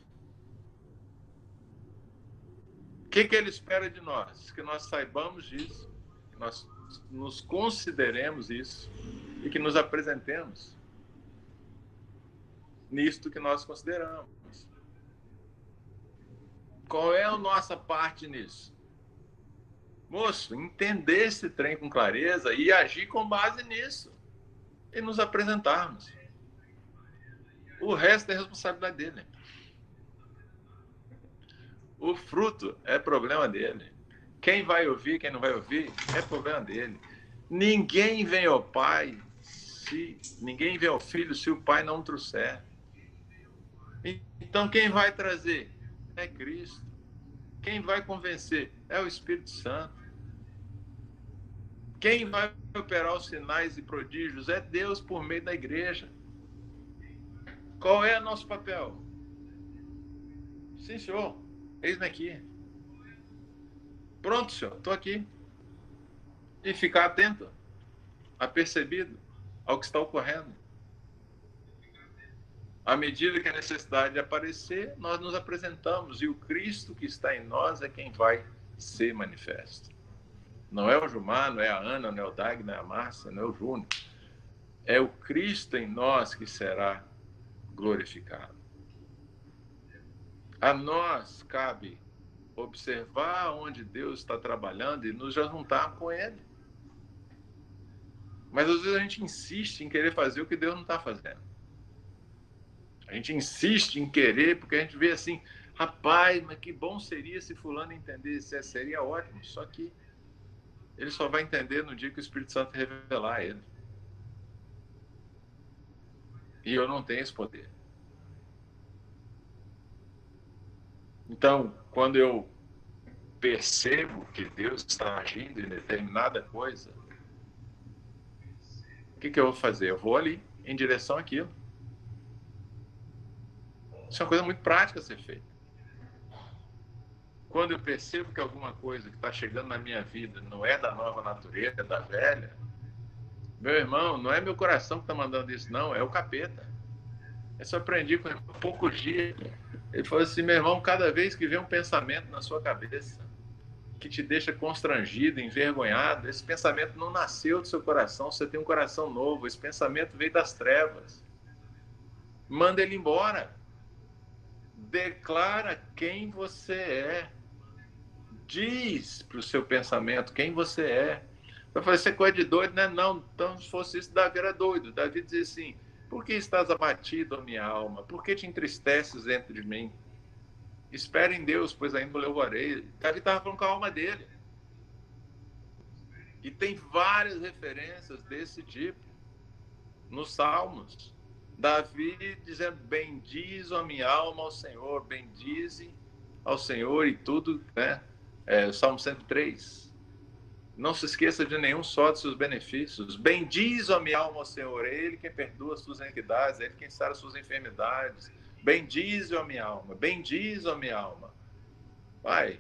O que ele espera de nós? Que nós saibamos disso, que nós nos consideremos isso e que nos apresentemos nisto que nós consideramos. Qual é a nossa parte nisso? Moço, entender esse trem com clareza e agir com base nisso. E nos apresentarmos. O resto é responsabilidade dele. O fruto é problema dele. Quem vai ouvir, quem não vai ouvir, é problema dele. Ninguém vem ao Pai, ninguém vem ao Filho se o Pai não trouxer. Então quem vai trazer? É Cristo. Quem vai convencer? É o Espírito Santo. Quem vai operar os sinais e prodígios? É Deus por meio da igreja. Qual é o nosso papel? Sim, senhor. Eis-me aqui. Pronto, senhor. Estou aqui. E ficar atento, apercebido ao que está ocorrendo. À medida que a necessidade aparecer, nós nos apresentamos. E o Cristo que está em nós é quem vai ser manifesto. Não é o Gilmar, não é a Ana, não é o Dag, não é a Márcia, não é o Júnior. É o Cristo em nós que será glorificado. A nós cabe observar onde Deus está trabalhando e nos juntar com Ele. Mas às vezes a gente insiste em querer fazer o que Deus não está fazendo. A gente insiste em querer, porque a gente vê assim, rapaz, mas que bom seria se fulano entendesse, seria ótimo, só que ele só vai entender no dia que o Espírito Santo revelar a ele. E eu não tenho esse poder. Então, quando eu percebo que Deus está agindo em determinada coisa, o que eu vou fazer? Eu vou ali, em direção àquilo. Isso é uma coisa muito prática a ser feita. Quando eu percebo que alguma coisa que está chegando na minha vida não é da nova natureza, é da velha, meu irmão, não é meu coração que está mandando isso, não, é o capeta. Isso eu aprendi com ele há poucos dias. Ele falou assim, meu irmão, cada vez que vem um pensamento na sua cabeça que te deixa constrangido, envergonhado, esse pensamento não nasceu do seu coração, você tem um coração novo, esse pensamento veio das trevas. Manda ele embora. Declara quem você é. Diz para o seu pensamento quem você é. Eu falei, você é coisa de doido, né? Não, então se fosse isso, Davi era doido. Davi dizia assim, por que estás abatido, ó minha alma? Por que te entristeces dentro de mim? Espera em Deus, pois ainda o louvarei. Davi estava falando com a alma dele. E tem várias referências desse tipo nos Salmos. Davi dizendo, bendize a minha alma ao Senhor, bendize ao Senhor e tudo, né? O Salmo 103. Não se esqueça de nenhum só de seus benefícios. Bendize a minha alma ao Senhor, é Ele quem perdoa as suas iniquidades, é Ele quem sara as suas enfermidades. Bendize a minha alma, bendize a minha alma. Pai,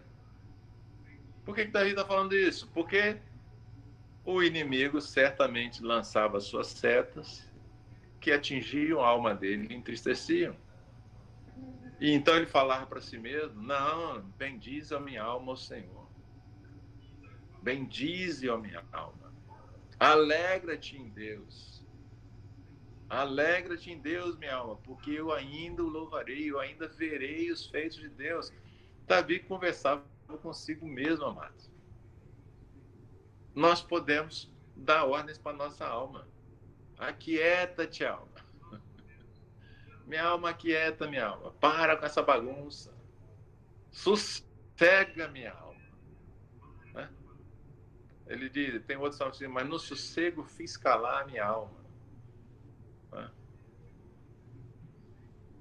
por que Davi está falando isso? Porque o inimigo certamente lançava suas setas que atingiam a alma dele e entristeciam. E então ele falava para si mesmo, não, bendize a minha alma ao Senhor. Bendize a minha alma. Alegra-te em Deus. Alegra-te em Deus, minha alma, porque eu ainda o louvarei, eu ainda verei os feitos de Deus. Davi conversava consigo mesmo, amados. Nós podemos dar ordens para nossa alma. Aquieta-te, alma. Minha alma, aquieta, minha alma. Para com essa bagunça. Sossega, minha alma. Né? Ele diz, tem outro salmo assim, mas no sossego fiz calar minha alma. Né?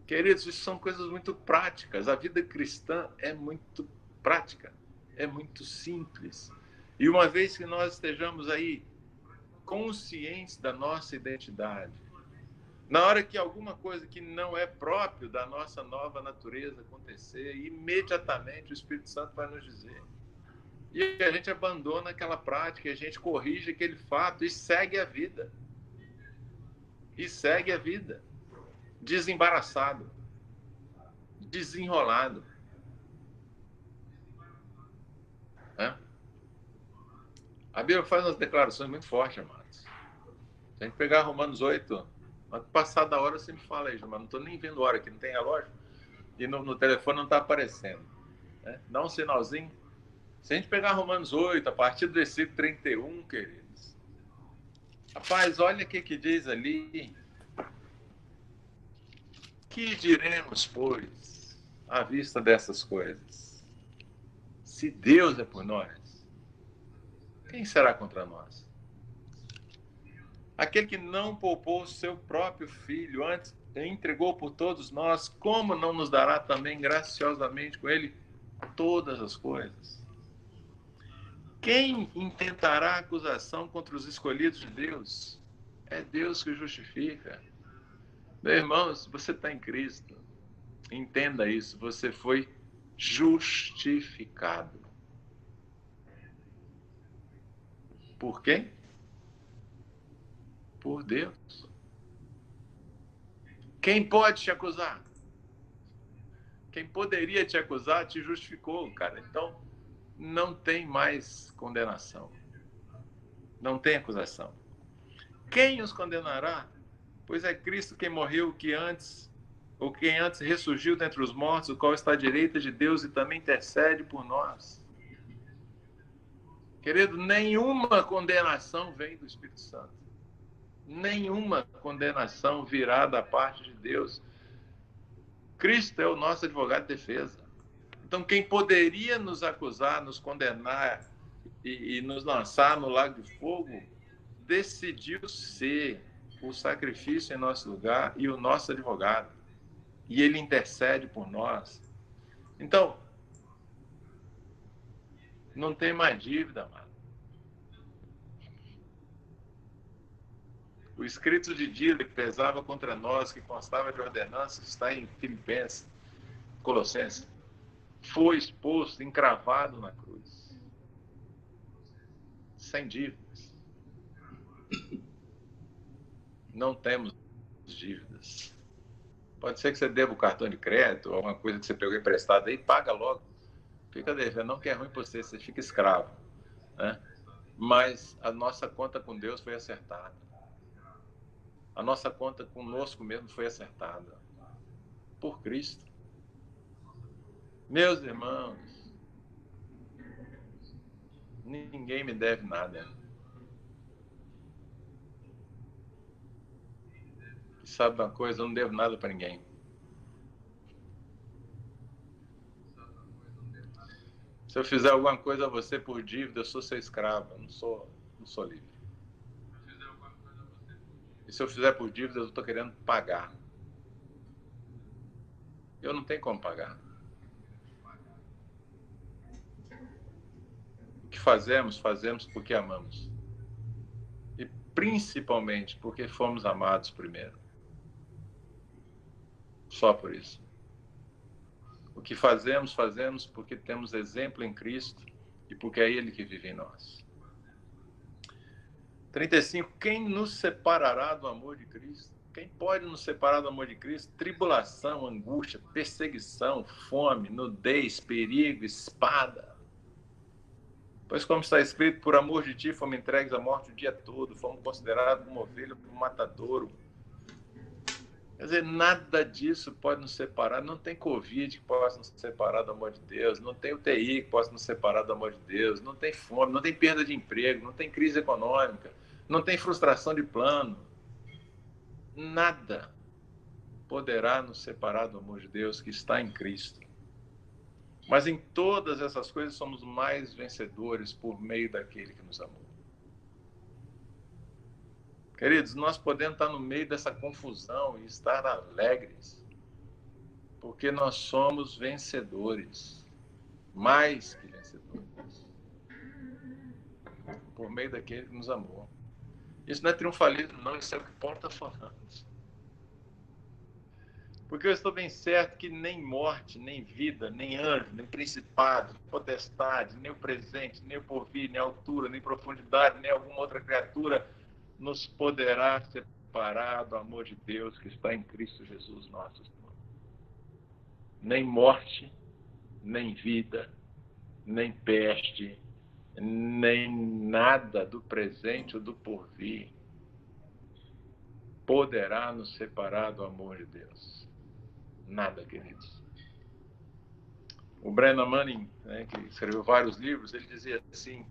Queridos, isso são coisas muito práticas. A vida cristã é muito prática. É muito simples. E uma vez que nós estejamos aí conscientes da nossa identidade, na hora que alguma coisa que não é próprio da nossa nova natureza acontecer, imediatamente o Espírito Santo vai nos dizer. E a gente abandona aquela prática, a gente corrige aquele fato e segue a vida. E segue a vida. Desembaraçado. Desenrolado. A Bíblia faz umas declarações muito fortes, amados. Se a gente pegar Romanos 8, passada a hora você me fala aí, mas não estou nem vendo a hora aqui, não tem relógio, e no telefone não está aparecendo. Né? Dá um sinalzinho. Se a gente pegar Romanos 8, a partir do versículo 31, queridos, rapaz, olha o que diz ali. Que diremos, pois, à vista dessas coisas? Se Deus é por nós, quem será contra nós? Aquele que não poupou o seu próprio filho, antes entregou por todos nós, como não nos dará também graciosamente com ele todas as coisas? Quem intentará acusação contra os escolhidos de Deus? É Deus que justifica. Meu irmão, se você está em Cristo, entenda isso, você foi justificado. Por quem? Por Deus. Quem pode te acusar? Quem poderia te acusar te justificou, cara. Então, não tem mais condenação. Não tem acusação. Quem os condenará? Pois é Cristo quem morreu, que antes ou quem antes ressurgiu dentre os mortos, o qual está à direita de Deus e também intercede por nós. Querido, nenhuma condenação vem do Espírito Santo. Nenhuma condenação virá da parte de Deus. Cristo é o nosso advogado de defesa. Então, quem poderia nos acusar, nos condenar e nos lançar no lago de fogo, decidiu ser o sacrifício em nosso lugar e o nosso advogado. E ele intercede por nós. Então, não tem mais dívida, amado. O escrito de dívida que pesava contra nós, que constava de ordenanças, está em Filipenses, Colossenses, foi exposto, encravado na cruz. Sem dívidas. Não temos dívidas. Pode ser que você deva o cartão de crédito, alguma coisa que você pegou emprestado aí, paga logo. Fica devendo, não que é ruim para você, você fica escravo. Né? Mas a nossa conta com Deus foi acertada. A nossa conta conosco mesmo foi acertada. Por Cristo. Meus irmãos, ninguém me deve nada. Sabe uma coisa? Eu não devo nada para ninguém. Se eu fizer alguma coisa a você por dívida, eu sou seu escravo, eu não sou livre. E se eu fizer por dívida, eu estou querendo pagar. Eu não tenho como pagar. O que fazemos, fazemos porque amamos. E principalmente porque fomos amados primeiro. Só por isso. O que fazemos, fazemos porque temos exemplo em Cristo e porque é Ele que vive em nós. 35. Quem nos separará do amor de Cristo? Quem pode nos separar do amor de Cristo? Tribulação, angústia, perseguição, fome, nudez, perigo, espada. Pois como está escrito, por amor de ti fomos entregues à morte o dia todo, fomos considerados como ovelha por um matadouro. Quer dizer, nada disso pode nos separar. Não tem Covid que possa nos separar do amor de Deus. Não tem UTI que possa nos separar do amor de Deus. Não tem fome, não tem perda de emprego, não tem crise econômica, não tem frustração de plano. Nada poderá nos separar do amor de Deus que está em Cristo. Mas em todas essas coisas somos mais vencedores por meio daquele que nos amou. Queridos, nós podemos estar no meio dessa confusão e estar alegres, porque nós somos vencedores, mais que vencedores, por meio daquele que nos amou. Isso não é triunfalismo, não, isso é o que Paulo está falando. Porque eu estou bem certo que nem morte, nem vida, nem anjo, nem principado, nem potestade, nem o presente, nem o porvir, nem a altura, nem profundidade, nem alguma outra criatura nos poderá separar do amor de Deus que está em Cristo Jesus, nosso Senhor. Nem morte, nem vida, nem peste, nem nada do presente ou do porvir poderá nos separar do amor de Deus. Nada, queridos. O Brennan Manning, que escreveu vários livros, ele dizia assim: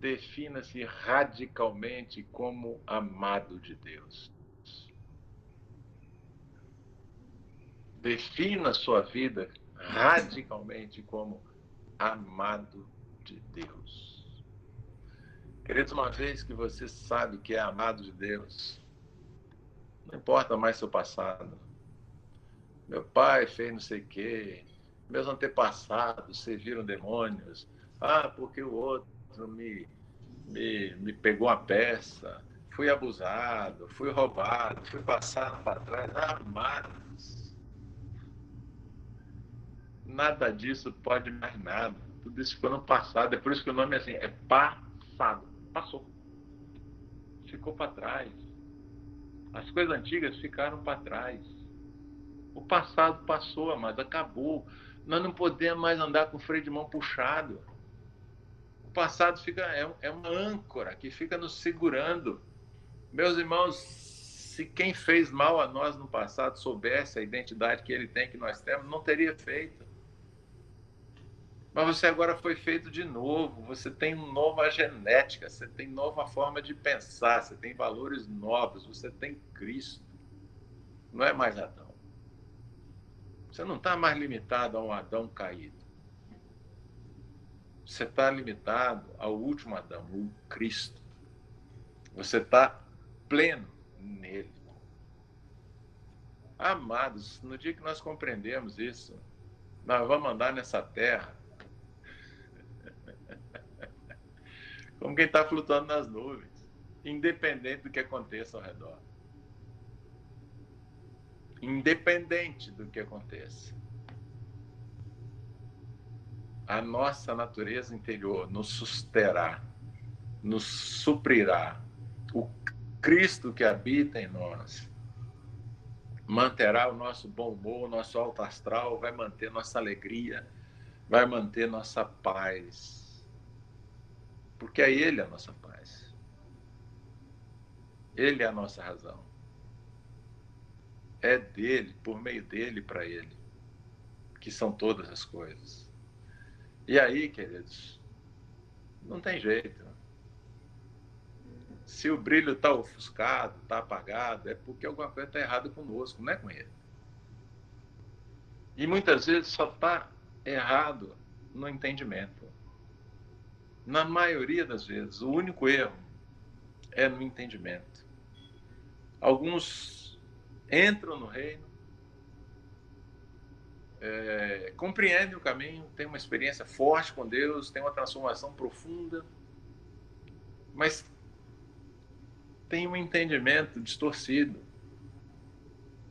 defina-se radicalmente como amado de Deus. Defina a sua vida radicalmente como amado de Deus. Queridos, uma vez que você sabe que é amado de Deus, não importa mais seu passado. Meu pai fez não sei o quê, meus antepassados serviram demônios, porque o outro me pegou uma peça, fui abusado, fui roubado, fui passado para trás. Amados, nada disso pode mais nada. Tudo isso ficou no passado. É por isso que o nome é assim, é passado. Passou. Ficou para trás. As coisas antigas ficaram para trás. O passado passou, mas acabou. Nós não podemos mais andar com o freio de mão puxado. O passado é uma âncora que fica nos segurando. Meus irmãos, se quem fez mal a nós no passado soubesse a identidade que ele tem, que nós temos, não teria feito. Mas você agora foi feito de novo, você tem nova genética, você tem nova forma de pensar, você tem valores novos, você tem Cristo. Não é mais Adão. Você não está mais limitado a um Adão caído. Você está limitado ao último Adão, o Cristo. Você está pleno nele. Amados, no dia que nós compreendemos isso, nós vamos andar nessa terra como quem está flutuando nas nuvens, independente do que aconteça ao redor. Independente do que aconteça. A nossa natureza interior nos susterá, nos suprirá. O Cristo que habita em nós manterá o nosso bom humor, o nosso alto astral, vai manter nossa alegria, vai manter nossa paz. Porque é Ele a nossa paz. Ele é a nossa razão. É dele, por meio dele, para ele, que são todas as coisas. E aí, queridos, não tem jeito. Se o brilho está ofuscado, está apagado, é porque alguma coisa está errada conosco, não é com ele. E muitas vezes só está errado no entendimento. Na maioria das vezes, o único erro é no entendimento. Alguns entram no reino, compreendem o caminho, têm uma experiência forte com Deus, têm uma transformação profunda, mas tem um entendimento distorcido.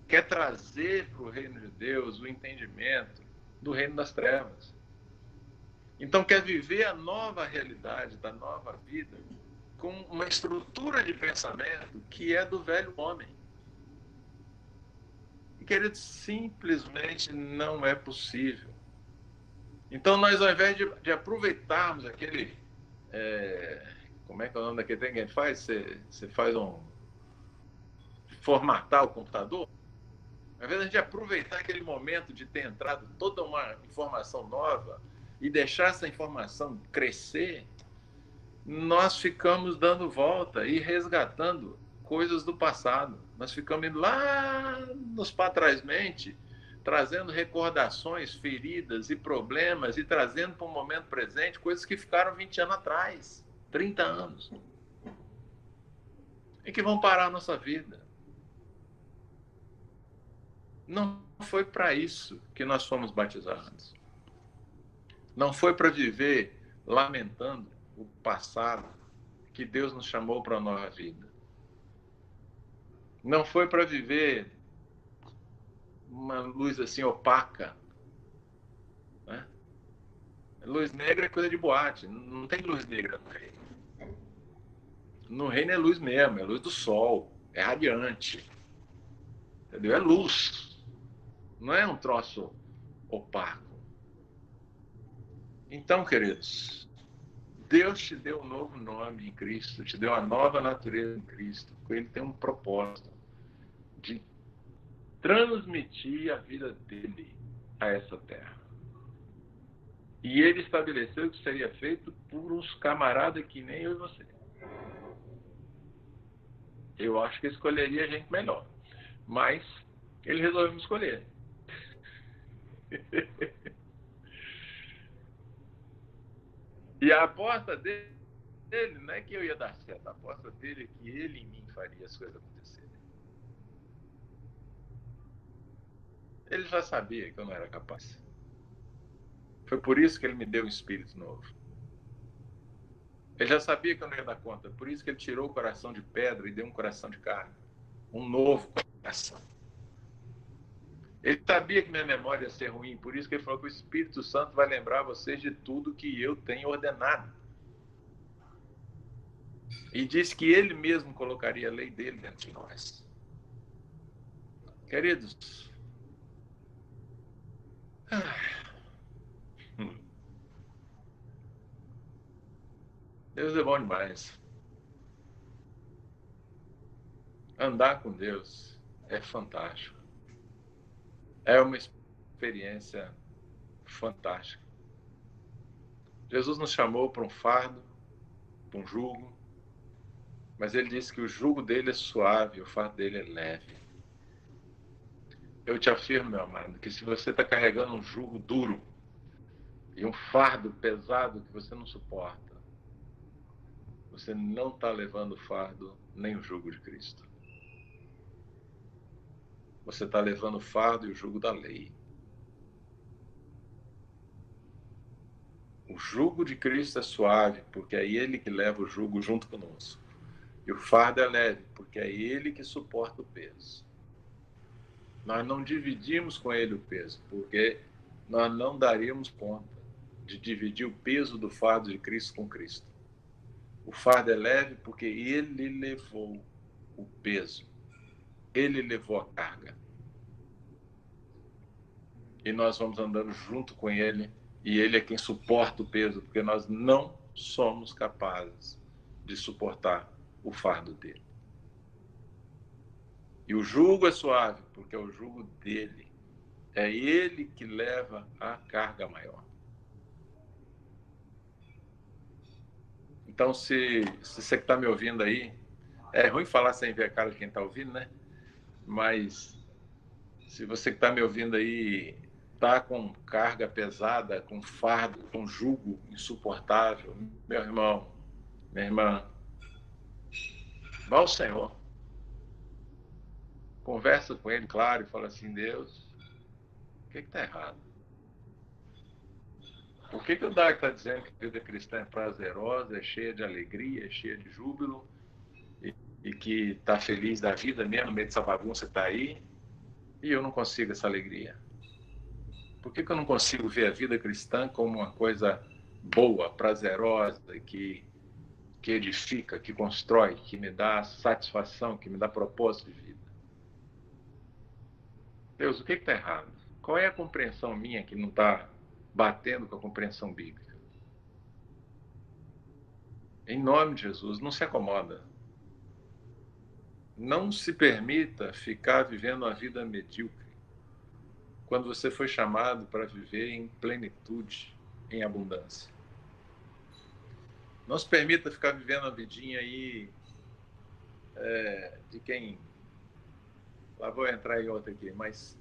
Quer trazer para o reino de Deus o entendimento do reino das trevas. Então quer viver a nova realidade da nova vida com uma estrutura de pensamento que é do velho homem. E, querido, simplesmente não é possível. Então nós, ao invés de aproveitarmos aquele... como é que é o nome daquele trem que a gente faz? Você faz formatar o computador. Ao invés de a gente aproveitar aquele momento de ter entrado toda uma informação nova e deixar essa informação crescer, nós ficamos dando volta e resgatando coisas do passado. Nós ficamos indo lá nos para trás-mente, trazendo recordações, feridas e problemas e trazendo para o momento presente coisas que ficaram 20 anos atrás, 30 anos. E que vão parar a nossa vida. Não foi para isso que nós fomos batizados. Não foi para viver lamentando o passado que Deus nos chamou para a nova vida. Não foi para viver uma luz assim opaca. Né? Luz negra é coisa de boate. Não tem luz negra no reino. No reino é luz mesmo, é luz do sol, é radiante. Entendeu? É luz. Não é um troço opaco. Então, queridos, Deus te deu um novo nome em Cristo, te deu uma nova natureza em Cristo. Ele tem um propósito de transmitir a vida dele a essa terra. E ele estabeleceu que seria feito por uns camaradas que nem eu e você. Eu acho que escolheria gente melhor. Mas ele resolveu me escolher. E a aposta dele não é que eu ia dar certo. A aposta dele é que ele em mim faria as coisas acontecerem. Ele já sabia que eu não era capaz. Foi por isso que ele me deu um espírito novo. Ele já sabia que eu não ia dar conta. Por isso que ele tirou o coração de pedra e deu um coração de carne. Um novo coração. Ele sabia que minha memória ia ser ruim. Por isso que ele falou que o Espírito Santo vai lembrar vocês de tudo que eu tenho ordenado. E disse que ele mesmo colocaria a lei dele dentro de nós. Queridos, Deus é bom demais. andar com Deus é fantástico. É uma experiência fantástica. Jesus nos chamou para um fardo, para um jugo, mas ele disse que o jugo dele é suave, o fardo dele é leve. Eu te afirmo, meu amado, que se você está carregando um jugo duro e um fardo pesado que você não suporta, você não está levando o fardo nem o jugo de Cristo. Você está levando o fardo e o jugo da lei. O jugo de Cristo é suave, porque é ele que leva o jugo junto conosco. E o fardo é leve, porque é ele que suporta o peso. Nós não dividimos com ele o peso, porque nós não daríamos conta de dividir o peso do fardo de Cristo com Cristo. O fardo é leve porque ele levou o peso. Ele levou a carga. E nós vamos andando junto com ele, e ele é quem suporta o peso, porque nós não somos capazes de suportar o fardo dele. E o jugo é suave, porque é o jugo dele. É ele que leva a carga maior. Então, se você que está me ouvindo aí, é ruim falar sem ver a cara de quem está ouvindo, né? Mas se você que está me ouvindo aí está com carga pesada, com fardo, com jugo insuportável, meu irmão, minha irmã, vá ao Senhor. Conversa com ele, claro, e fala assim: Deus, o que está errado? Por que o Dag está dizendo que a vida cristã é prazerosa, é cheia de alegria, é cheia de júbilo, e que está feliz da vida mesmo no meio dessa bagunça que está aí, e eu não consigo essa alegria? Por que eu não consigo ver a vida cristã como uma coisa boa, prazerosa, que edifica, que constrói, que me dá satisfação, que me dá propósito de vida? Deus, o que está errado? Qual é a compreensão minha que não está batendo com a compreensão bíblica? Em nome de Jesus, não se acomoda. Não se permita ficar vivendo uma vida medíocre, quando você foi chamado para viver em plenitude, em abundância. Não se permita ficar vivendo uma vidinha aí de quem... Lá vou entrar em outra aqui, mas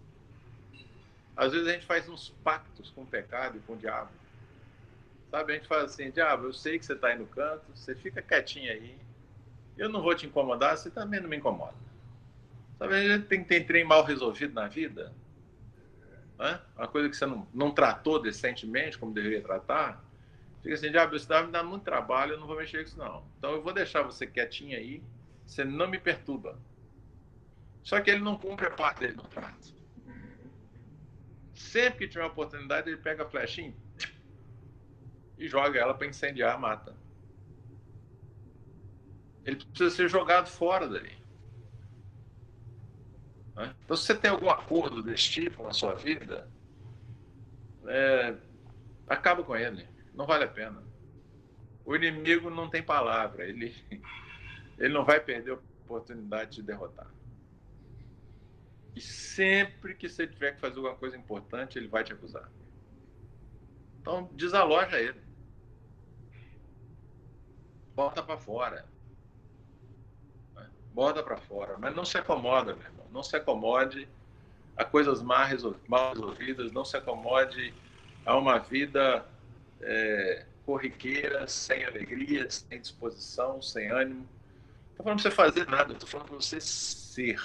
às vezes a gente faz uns pactos com o pecado e com o diabo. Sabe, a gente fala assim: diabo, eu sei que você está aí no canto, você fica quietinho aí, eu não vou te incomodar, você também não me incomoda. Sabe, a gente tem trem mal resolvido na vida, né? Uma coisa que você não tratou decentemente como deveria tratar. Fica assim: diabo, isso me dá muito trabalho, eu não vou mexer com isso não. Então eu vou deixar você quietinho aí, você não me perturba. Só que ele não cumpre a parte dele no trato. Sempre que tiver uma oportunidade, ele pega a flechinha e joga ela para incendiar, mata. Ele precisa ser jogado fora dali. Então, se você tem algum acordo desse tipo na sua vida, acaba com ele. Não vale a pena. O inimigo não tem palavra. Ele não vai perder a oportunidade de derrotar. E sempre que você tiver que fazer alguma coisa importante, ele vai te acusar. Então, desaloja ele. Bota para fora. Bota para fora. Mas não se acomoda, meu irmão. Não se acomode a coisas mal resolvidas. Não se acomode a uma vida corriqueira, sem alegria, sem disposição, sem ânimo. Não estou falando para você fazer nada. Estou falando para você ser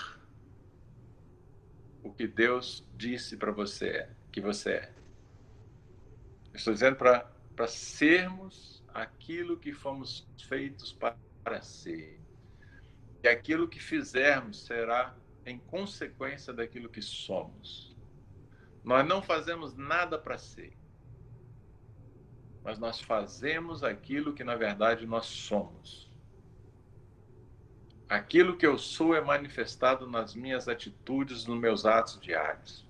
o que Deus disse para você que você é. Estou dizendo para sermos aquilo que fomos feitos para ser. E aquilo que fizermos será em consequência daquilo que somos. Nós não fazemos nada para ser, mas nós fazemos aquilo que, na verdade, nós somos. Aquilo que eu sou é manifestado nas minhas atitudes, nos meus atos diários.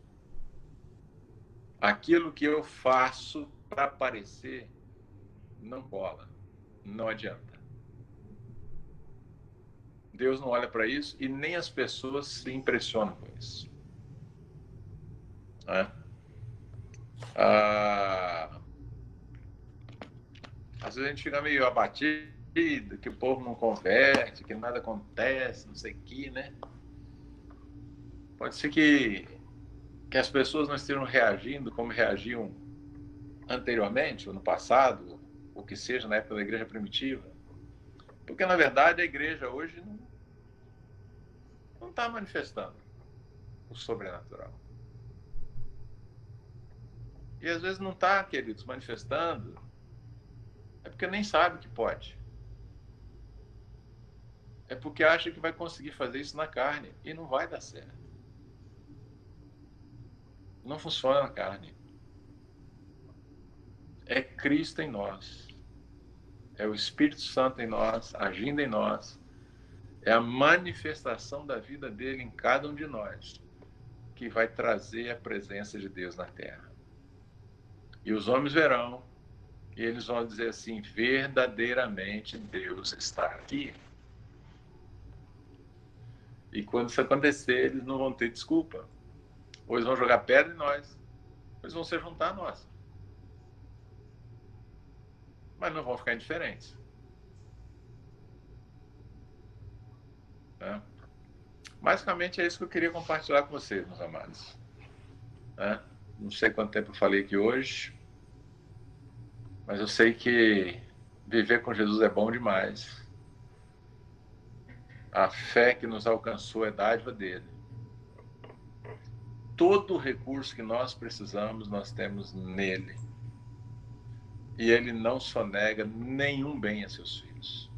Aquilo que eu faço para parecer não cola, não adianta. Deus não olha para isso e nem as pessoas se impressionam com isso. Né? Às vezes a gente fica meio abatido, que o povo não converte, que nada acontece, não sei o que, né? Pode ser que as pessoas não estejam reagindo como reagiam anteriormente, ou no passado, ou que seja, na época da igreja primitiva. Porque, na verdade, a igreja hoje não está manifestando o sobrenatural. E às vezes não está, queridos, manifestando, é porque nem sabe que pode. É porque acha que vai conseguir fazer isso na carne e não vai dar certo. Não funciona na carne. É Cristo em nós. É o Espírito Santo em nós, agindo em nós. É a manifestação da vida dele em cada um de nós que vai trazer a presença de Deus na terra. E os homens verão e eles vão dizer assim: verdadeiramente Deus está aqui. E quando isso acontecer, eles não vão ter desculpa. Ou eles vão jogar pedra em nós, ou eles vão se juntar a nós. Mas não vão ficar indiferentes. Né? Basicamente é isso que eu queria compartilhar com vocês, meus amados. Né? Não sei quanto tempo eu falei aqui hoje, mas eu sei que viver com Jesus é bom demais. A fé que nos alcançou é dádiva dele. Todo o recurso que nós precisamos, nós temos nele. E ele não sonega nenhum bem a seus filhos.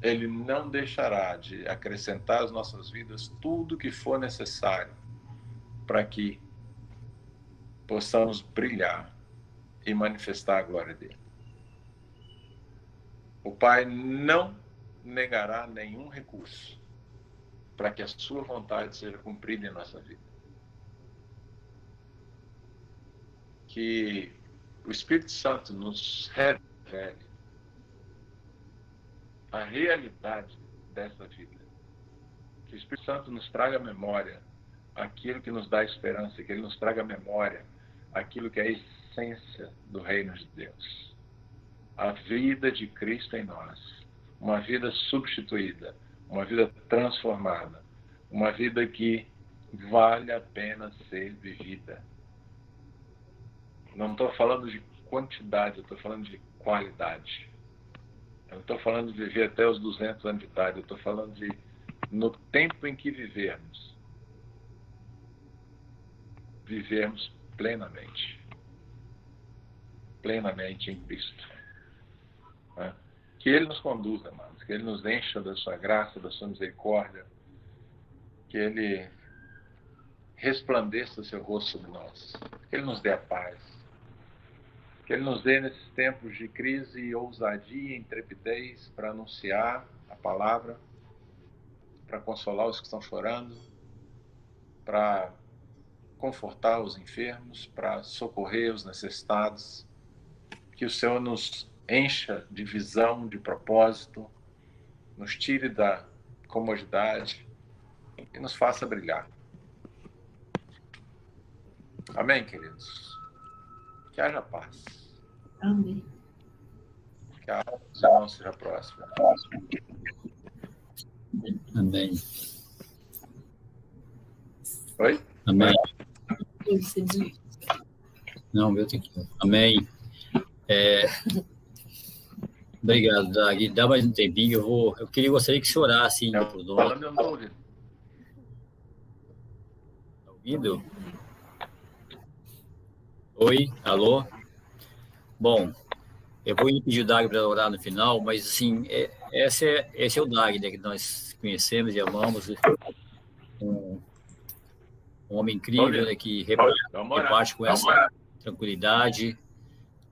Ele não deixará de acrescentar às nossas vidas tudo que for necessário para que possamos brilhar e manifestar a glória dele. O Pai não negará nenhum recurso para que a sua vontade seja cumprida em nossa vida. Que o Espírito Santo nos revele a realidade dessa vida. Que o Espírito Santo nos traga à memória aquilo que nos dá esperança, que ele nos traga à memória aquilo que é a essência do reino de Deus. A vida de Cristo em nós. Uma vida substituída, uma vida transformada, uma vida que vale a pena ser vivida. Não estou falando de quantidade, eu estou falando de qualidade. Eu não estou falando de viver até os 200 anos de idade, eu estou falando de, no tempo em que vivermos plenamente. Plenamente em Cristo. Né? Que Ele nos conduza, amados, que Ele nos encha da sua graça, da sua misericórdia, que Ele resplandeça o seu rosto sobre nós, que Ele nos dê a paz, que Ele nos dê nesses tempos de crise ousadia e intrepidez para anunciar a palavra, para consolar os que estão chorando, para confortar os enfermos, para socorrer os necessitados, que o Senhor nos encha de visão, de propósito, nos tire da comodidade e nos faça brilhar. Amém, queridos? Que haja paz. Amém. Que a alma dos irmãos seja próxima. Amém. Oi? Amém. Você diz. Não, meu tem que. Amém. Obrigado, Dag. Dá mais um tempinho, gostaria que você orasse ainda por nós. Falando, eu não estou ouvindo. Tá ouvindo? Oi, alô? Bom, eu vou pedir o Dag para orar no final, mas assim, esse é o Dag, né, que nós conhecemos e amamos. Um homem incrível, né, que reparte com essa tranquilidade,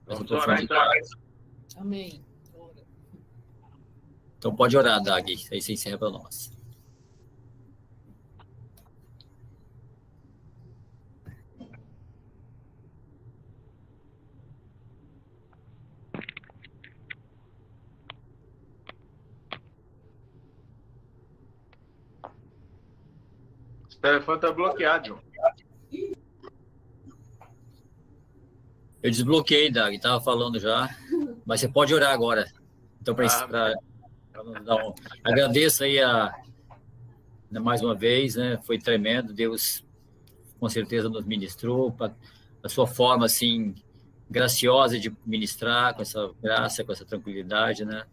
essa profundidade. Amém. Então pode orar, Dag, aí você encerra para nós. telefone está bloqueado, João. Eu desbloqueei, Dag, estava falando já, mas você pode orar agora. Então, para nos dar um... Agradeço aí mais uma vez, né? Foi tremendo, Deus com certeza nos ministrou, a sua forma, assim, graciosa de ministrar, com essa graça, com essa tranquilidade, né?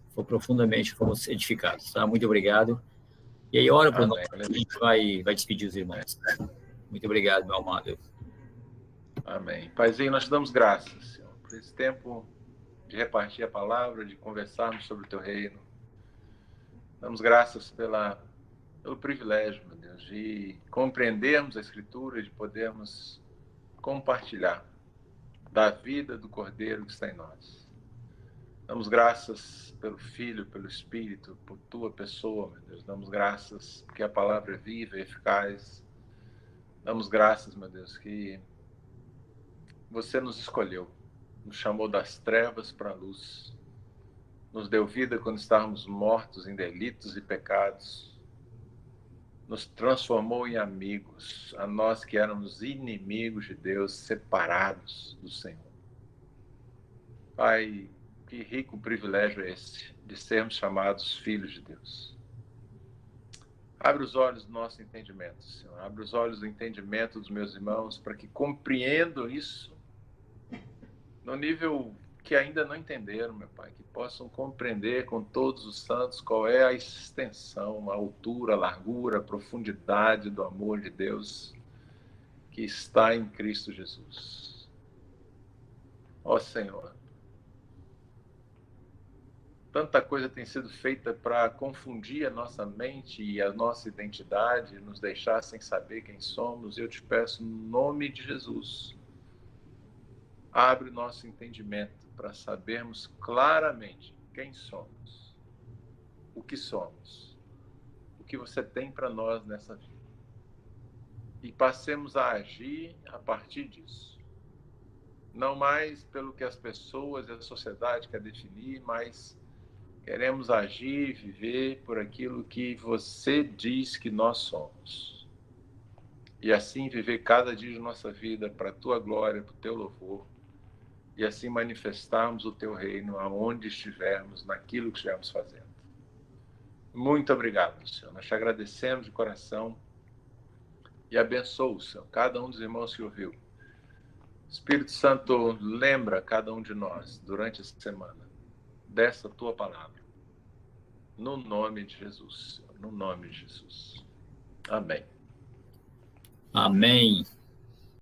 Fomos edificados, tá? Muito obrigado. E aí, ora para nós, a gente vai despedir os irmãos. Muito obrigado, meu amado. Amém. Paizinho, nós te damos graças, Senhor, por esse tempo de repartir a palavra, de conversarmos sobre o teu reino. Damos graças pelo privilégio, meu Deus, de compreendermos a Escritura, de podermos compartilhar da vida do Cordeiro que está em nós. Damos graças pelo Filho, pelo Espírito, por tua pessoa, meu Deus. Damos graças porque a palavra é viva e eficaz. Damos graças, meu Deus, que você nos escolheu, nos chamou das trevas para a luz, nos deu vida quando estávamos mortos em delitos e pecados, nos transformou em amigos, a nós que éramos inimigos de Deus, separados do Senhor. Pai, que rico privilégio é esse, de sermos chamados filhos de Deus. Abre os olhos do nosso entendimento, Senhor. Abre os olhos do entendimento dos meus irmãos para que compreendam isso no nível que ainda não entenderam, meu Pai, que possam compreender com todos os santos qual é a extensão, a altura, a largura, a profundidade do amor de Deus que está em Cristo Jesus. Ó Senhor, tanta coisa tem sido feita para confundir a nossa mente e a nossa identidade, nos deixar sem saber quem somos. Eu te peço, no nome de Jesus, abre o nosso entendimento para sabermos claramente quem somos, o que você tem para nós nessa vida. E passemos a agir a partir disso. Não mais pelo que as pessoas e a sociedade quer definir, mas queremos agir e viver por aquilo que você diz que nós somos. E assim viver cada dia de nossa vida para a tua glória, para o teu louvor. E assim manifestarmos o teu reino aonde estivermos, naquilo que estivermos fazendo. Muito obrigado, Senhor. Nós te agradecemos de coração e abençoa, Senhor, cada um dos irmãos que ouviu. Espírito Santo, lembra cada um de nós durante essa semana dessa tua palavra. No nome de Jesus, Senhor. No nome de Jesus. Amém. Amém.